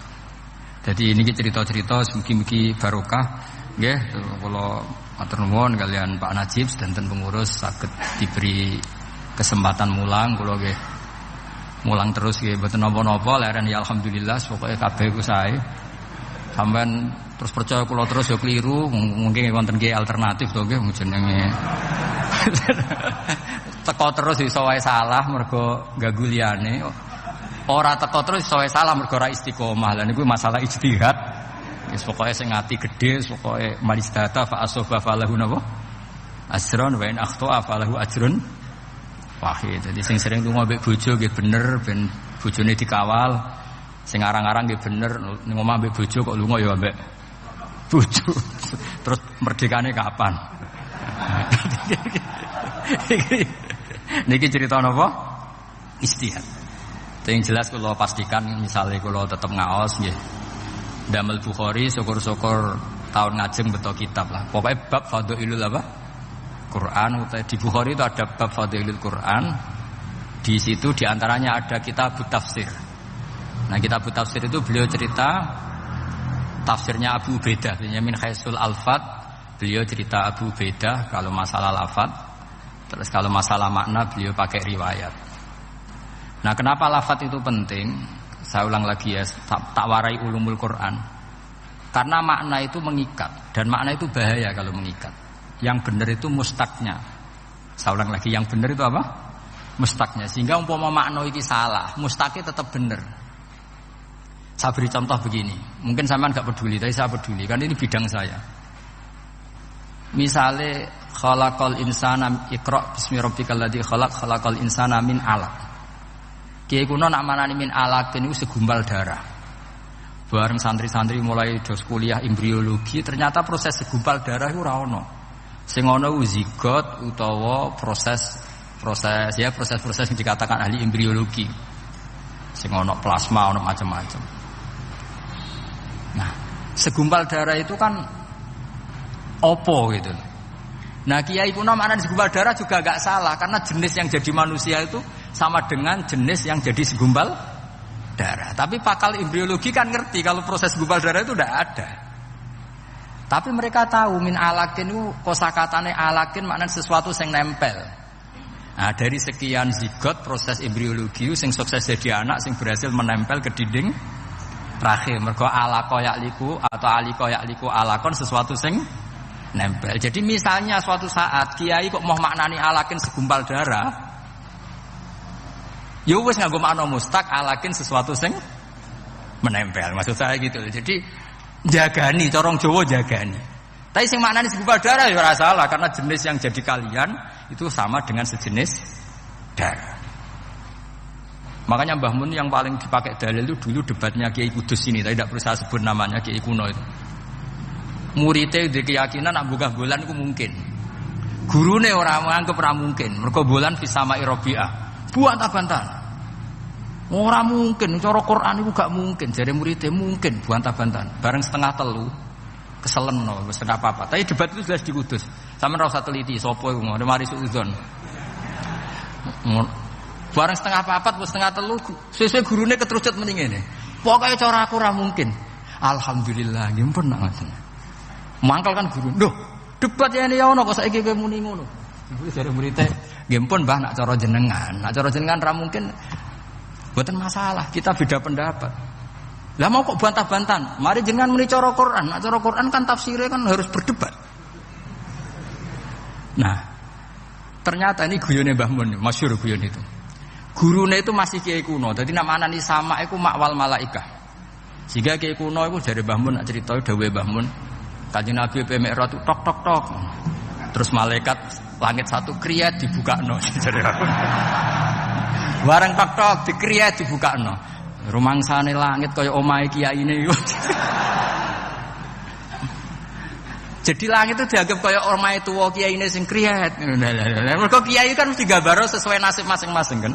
Speaker 1: Jadi ini cerita-cerita mugi-mugi barokah nggih kula matur nuwun kalian Pak Najib sedanten pengurus saged diberi kesempatan mulang kula nggih mulang terus nggih mboten napa-napa leren ya alhamdulillah pokoke kabeh ku sae. Sampeyan terus percaya kula terus ya keliru mungkin wonten nggih alternatif to nggih jenenge. Teko terus iso wae salah mergo ganggu liyane. Ora teko terus iso wae salah mergo ora istiqomah. Lah niku masalah ijtihad. Wis pokoke sing ati gedhe pokoke malistata fa asofa falahu napa? Ajrun wa in akhta'a falahu ajrun wahid. Jadi sing sering lunga mbek bojo nggih bener ben bojone dikawal. Sing arang-arang nggih bener ning omah mbek bojo kok lunga ya mbek bojo. Terus merdekane kapan? Niki cerita napa? Istihad. Yang jelas kalau pastikan misalnya kalau tetap ngaos nggih. Damel Bukhari syukur-syukur tahun ngajeng betul kitab lah. Pokoknya bab fadhailul apa? Quran. Di Bukhari itu ada bab fadhailul Quran. Di situ diantaranya ada kitab tafsir. Nah kitab tafsir itu beliau cerita tafsirnya Abu Ubaidah, min Khaisul Alfat. Beliau cerita Abu Ubaidah kalau masalah lafaz. Terus kalau masalah makna beliau pakai riwayat. Nah kenapa lafaz itu penting? Saya ulang lagi ya, tak warai ulumul Quran. Karena makna itu mengikat dan makna itu bahaya kalau mengikat. Yang benar itu mustaknya. Saya ulang lagi, yang benar itu apa? Mustaknya. Sehingga umpama makna itu salah, mustaknya tetap benar. Saya beri contoh begini. Mungkin sampean enggak peduli, tapi saya peduli. Kan ini bidang saya. Misalnya khalaqal insana iqra bismi rabbikal ladzi khalaqal insana min 'alaq. Kiai kuno nak manani min 'alaq niku segumpal darah. Bareng santri-santri mulai dos kuliah embriologi, ternyata proses segumpal darah itu ora ono. Sing ono zigot utawa proses yang dikatakan ahli embriologi. Sing ono plasma, ono macam-macam. Nah, segumpal darah itu kan opo gitu. Nah kiai kuno maknanya segumpal darah juga gak salah karena jenis yang jadi manusia itu sama dengan jenis yang jadi segumpal darah. Tapi pakal embriologi kan ngerti kalau proses segumpal darah itu tidak ada. Tapi mereka tahu min alakin itu kosakatane alakin maknanya sesuatu yang nempel. Nah dari sekian zigot proses embriologi yang sukses jadi anak yang berhasil menempel ke dinding rahim. Mergo alaqo ya'liku atau aliko ya'liku alakon sesuatu yang nempel. Jadi misalnya suatu saat kiai kok mau maknani alakin segumpal darah, ya wis nganggo makna mustaq alakin sesuatu sing menempel. Maksud saya gitu. Jadi jagani, corong Jawa jagani. Tapi sing maknani segumpal darah ya ora salah karena jenis yang jadi kalian itu sama dengan sejenis darah. Makanya Mbah Mun yang paling dipakai dalil itu dulu debatnya Kiai Kudus ini, tapi tidak perlu saya sebut namanya, Kiai kuno itu. Muridnya di keyakinan nak buka bulan itu mungkin. Gurune orang menganggap ora mungkin. Mergo bulan fi sama'i rabi'ah. Buantah-bantahan. Ora mungkin, cara Quran itu gak mungkin. Jare muridnya mungkin buantah-bantahan. Bareng setengah telu keselen no, wis ora apa-apa. Tapi debat itu jelas di Kudus. Sampeyan ora usah teliti sapa iku, mari suudzon. Bareng setengah papat, setengah telu, sesuai gurune keterucut mending ngene. Pokoke cara aku ora mungkin. Alhamdulillah, nggih pun nak ngoten. Mangkal kan guru. Loh, debat ya ini ya ono kok saiki kowe muni ngono. Kuwi jare muridé, nggih pun Mbah nak cara jenengan. Nak cara jenengan ra mungkin mboten masalah, kita beda pendapat. Lah mau kok bantah-bantahan? Mari jenengan muni cara Quran. Nak cara Quran kan tafsirnya kan harus berdebat. Nah, ternyata ini guyone Mbah Mun, masyhur guyon itu. Gurune itu masih kiai kuno. Dadi nak manani sama iku makwal malaikah. Sehingga kiai kuno iku jare Mbah Mun nak crita dawuhe Mbah Mun. Kanjeng Nabi Mi'raj tok tok tok. Terus malaikat langit satu kriyat dibukakno. Bareng tok tok dikriyat dibukakno. Rumangsane langit kaya omahe kiyaine iku. Jadi langit itu dianggap kaya omahe tuwa kiyaine sing kriyat. Mergo kiai kan mesti gambaro sesuai nasib masing-masing kan.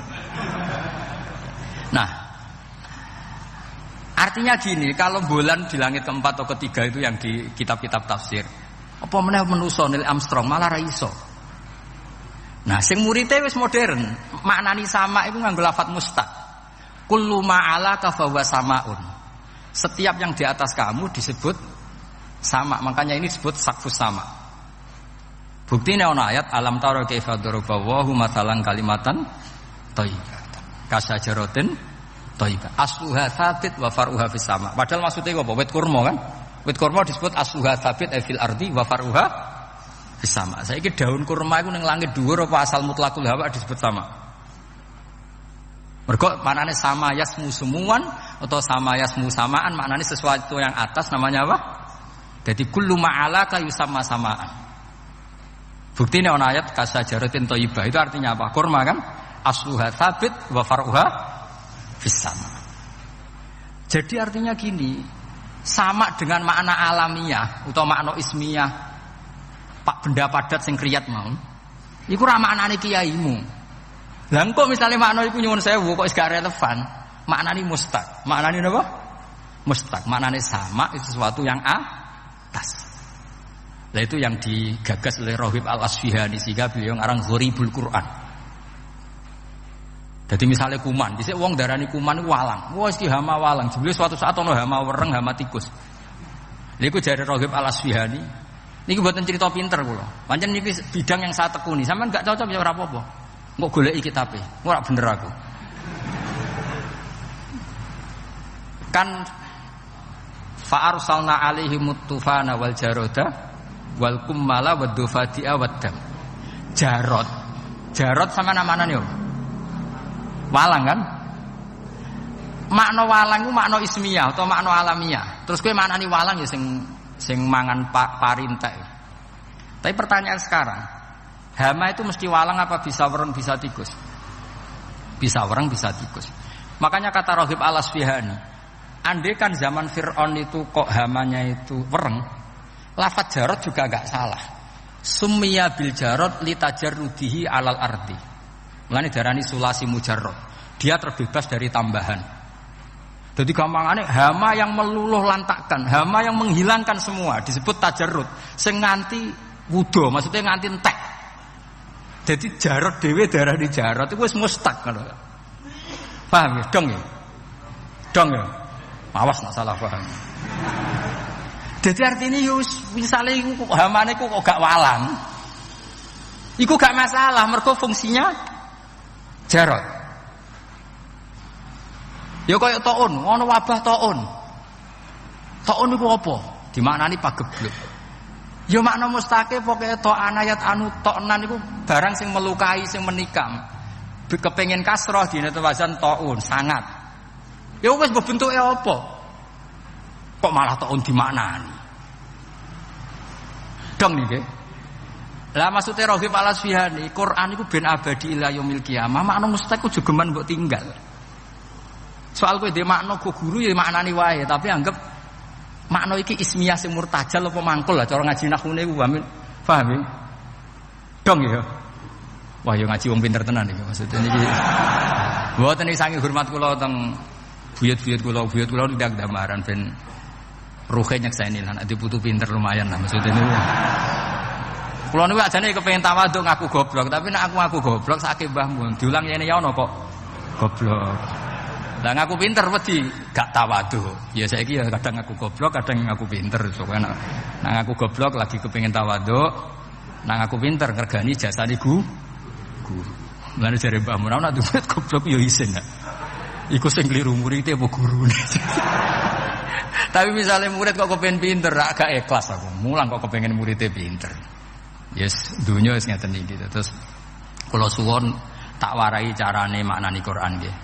Speaker 1: Nah, artinya gini, kalau bulan di langit keempat atau ketiga itu yang di kitab-kitab tafsir, Apa meneh manusa Neil Armstrong malah ra iso. Nah, sing murite wis modern, maknani sama iku nganggo lafadz mustaq. Kullu ma'alaka fa huwa samaun. Setiap yang di atas kamu disebut sama, makanya ini disebut saqfus sama. Buktine ana ayat alam tara kaifa daraballahu mathalan kalimatan thayyibatan kasajaratin thayyibah asluha tsabit wa faruha fis sama. Padahal maksudnya apa? Wit kurma kan? Wit kurma disebut asluha tsabit fil ardi wa faruha fis sama. Saiki daun kurma iku ning langit dhuwur apa asal mutlaqul hawa disebut sama? Mergo maknane sama yasmu semuan atau sama yasmu samaan, maknane sesuatu yang atas namanya apa? Jadi kullu ma'alaka yusamma samaan. Bukti ini ana ayat kasajaratin thayyibah itu artinya apa? Kurma kan? Asluha tsabit wa faruha fis sama. Jadi artinya gini, sama dengan makna alamiah atau makna ismiyah pak benda padat sing kriyat mau. Iku ra maknane kiyaimu. Lah engko misale makna iku nyuwun sewu kok wis gak relevan, maknane mustaq. Maknane napa? Mustaq. Maknane sama itu sesuatu yang atas. Nah itu yang digagas oleh Rohib Al-Asfihani sehingga beliau ngarang Gharibul Quran. Jadi misalnya kuman, dhisik wong darani kuman iku walang. Wah iki hama walang, jebule suatu saat ana hama wereng, hama tikus. Lha iku jare Rohib Al-Asfihani. Niki mboten cerita pinter kula. Pancen niki bidang yang saya tekuni. Sampeyan gak cocok ya ora apa-apa. Engko goleki kitabe. Ora bener aku. Kan fa arsalna alaihim tufana wal jarada wal kummala wad dufati'a wad dam. Jarot sama namanya nih. Walang kan? Makna walang itu makna ismiyah atau makna alamiah. Terus kowe maknani walang ya sing mangan parintek. Tapi pertanyaan sekarang, hama itu mesti walang apa bisa wereng bisa tikus? Bisa wereng bisa tikus. Makanya kata Rohib Al-Asfihani, andai kan zaman Fir'aun itu kok hamanya itu wereng, lafadz jarot juga agak salah. Summiya bil jarot litajarrudihi alal ardi. Mulane darani sulasi mujarrad. Dia terbebas dari tambahan. Jadi gampangane hama yang meluluh lantakkan, hama yang menghilangkan semua disebut tajarrud. Sing nganti wudo, maksudnya nganti entek. Jadi jarot dhewe darani jarot itu wis mustaq ngono. Paham ya? Dong ya? Dong ya? Awas nak salah paham. Jadi artinya yus misalnya iku hamane kok gak walang. Iku gak masalah, mergo fungsinya jarot. Ya kaya taun, ana wabah taun. Taun iku apa? Dimaknani pagebluk. Ya makna mustaqe pokoke ta'an ayat anu ta'nan iku barang sing melukai, sing menikam. Kepengin kasroh dina wazan taun, sangat. Ya wis bentuke apa? Kok malah taun dimaknani? Dong niki. Lah maksude Rohib Al-Asfihani, Quran iku ben abadi ila yaumil qiyamah, makna mustaq ku jogeman mbok tinggal. Soal kowe dhe makna go guru ya maknani wae, tapi anggap makna iki ismiyah sing murtajal apa mangkul lah cara ngaji nahune ku paham ya? Dong ya. Wah ya ngaji wong pinter tenan iki maksudnya niki. Mboten iki saking hormat kula teng buyut-buyut kula ndak damaran ben ruhe nyekseni lan ade putu pinter lumayan lah maksudnya niku. Kula niku ajane kepengin tawaduk ngaku goblok, tapi nek aku ngaku goblok sakake mbah mun diulang yene ya ono kok goblok. Lah ngaku pinter wedi gak tawaduk. Ya saiki ya kadang ngaku goblok, kadang ngaku pinter. Soale nek ngaku goblok lagi kepengin tawaduk, nek ngaku pinter ngergani jasane guru. Lan jare mbah mun ana duit goblok ya isin. Iku sing kliru murid apa gurune. Tapi misalnya murid kok kepengen pinter, agak ikhlas aku. Mulang kok kepengen muridnya pinter. Yes, dunia wis ngeten iki. Terus kula suwun tak warai carane maknani Quran nggih.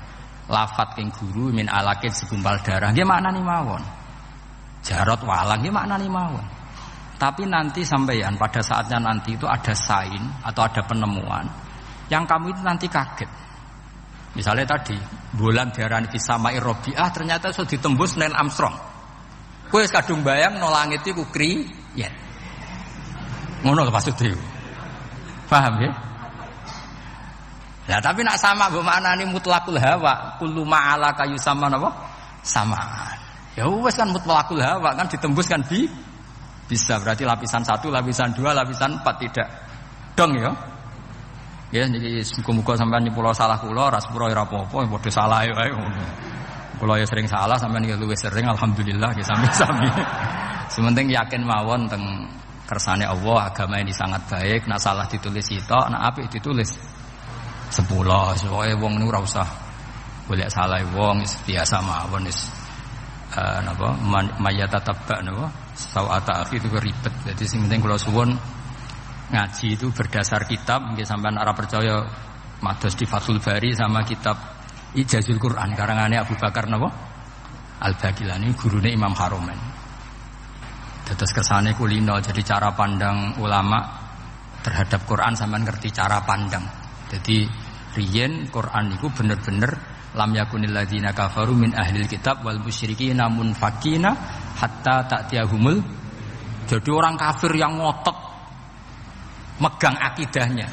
Speaker 1: Lafat king guru min alakit segumpal darah nggih maknani mawon. Jarot walang nggih maknani mawon. Tapi nanti sampeyan pada saatnya nanti itu ada sain atau ada penemuan yang kamu itu nanti kaget. Misalnya tadi bulan diarani fisama'i Rabi'ah ternyata sudah ditembus Neil Armstrong. Kowe wis kadung bayang no langit iku kriyat. Ngono lho maksudnya. Paham ya? Ya tapi nak sama mbok maknani mutlaqul hawa, kullu ma'ala kayu sama napa? Samaan. Ya wis kan mutlaqul hawa kan ditembus kan Bisa berarti lapisan 1, lapisan 2, lapisan 4 tidak. Dong ya. Ya niki muga-muga sampean nyepuro salah kula, ras pura ora apa-apa, padha salah ya wae ngono. Kula ya sering salah, sampean iki luwih sering alhamdulillah ya sami-sami. Sementing yakin mawon teng kersane Allah, agama ini sangat baik, nak salah ditulis sitok, nak apik ditulis 10. Soale wong niku ora usah golek salah wong, biasa mawon wis napa mayata tabak napa sawata akhi itu ribet. Jadi sing penting kula suwun ngaji itu berdasar kitab, nggih sampean ora percaya mados di Fathul Bari sama kitab Ijazul Quran karangane Abu Bakar napa Al-Baqilani gurune Imam Haromen. Dados kersane kulino, jadi cara pandang ulama terhadap Quran sampean ngerti cara pandang. Jadi riyen Quran niku bener-bener lam yakunil ladzina kafaru min ahlil kitab wal musyrikin munfakina hatta ta'tiyahumul. Jadi orang kafir yang ngotot megang akidahnya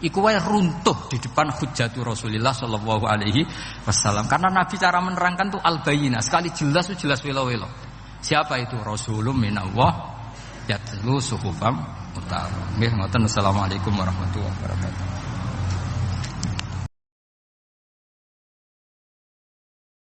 Speaker 1: iku wae runtuh di depan hujjatu Rasulullah sallallahu alaihi wasallam. Karena Nabi cara menerangkan tuh al-bayyinah, sekali jelas itu jelas welo-welo. Siapa itu? Rasulun minallah yatlu suhufam mutahharah. Nggih ngoten. Assalamualaikum warahmatullahi wabarakatuh.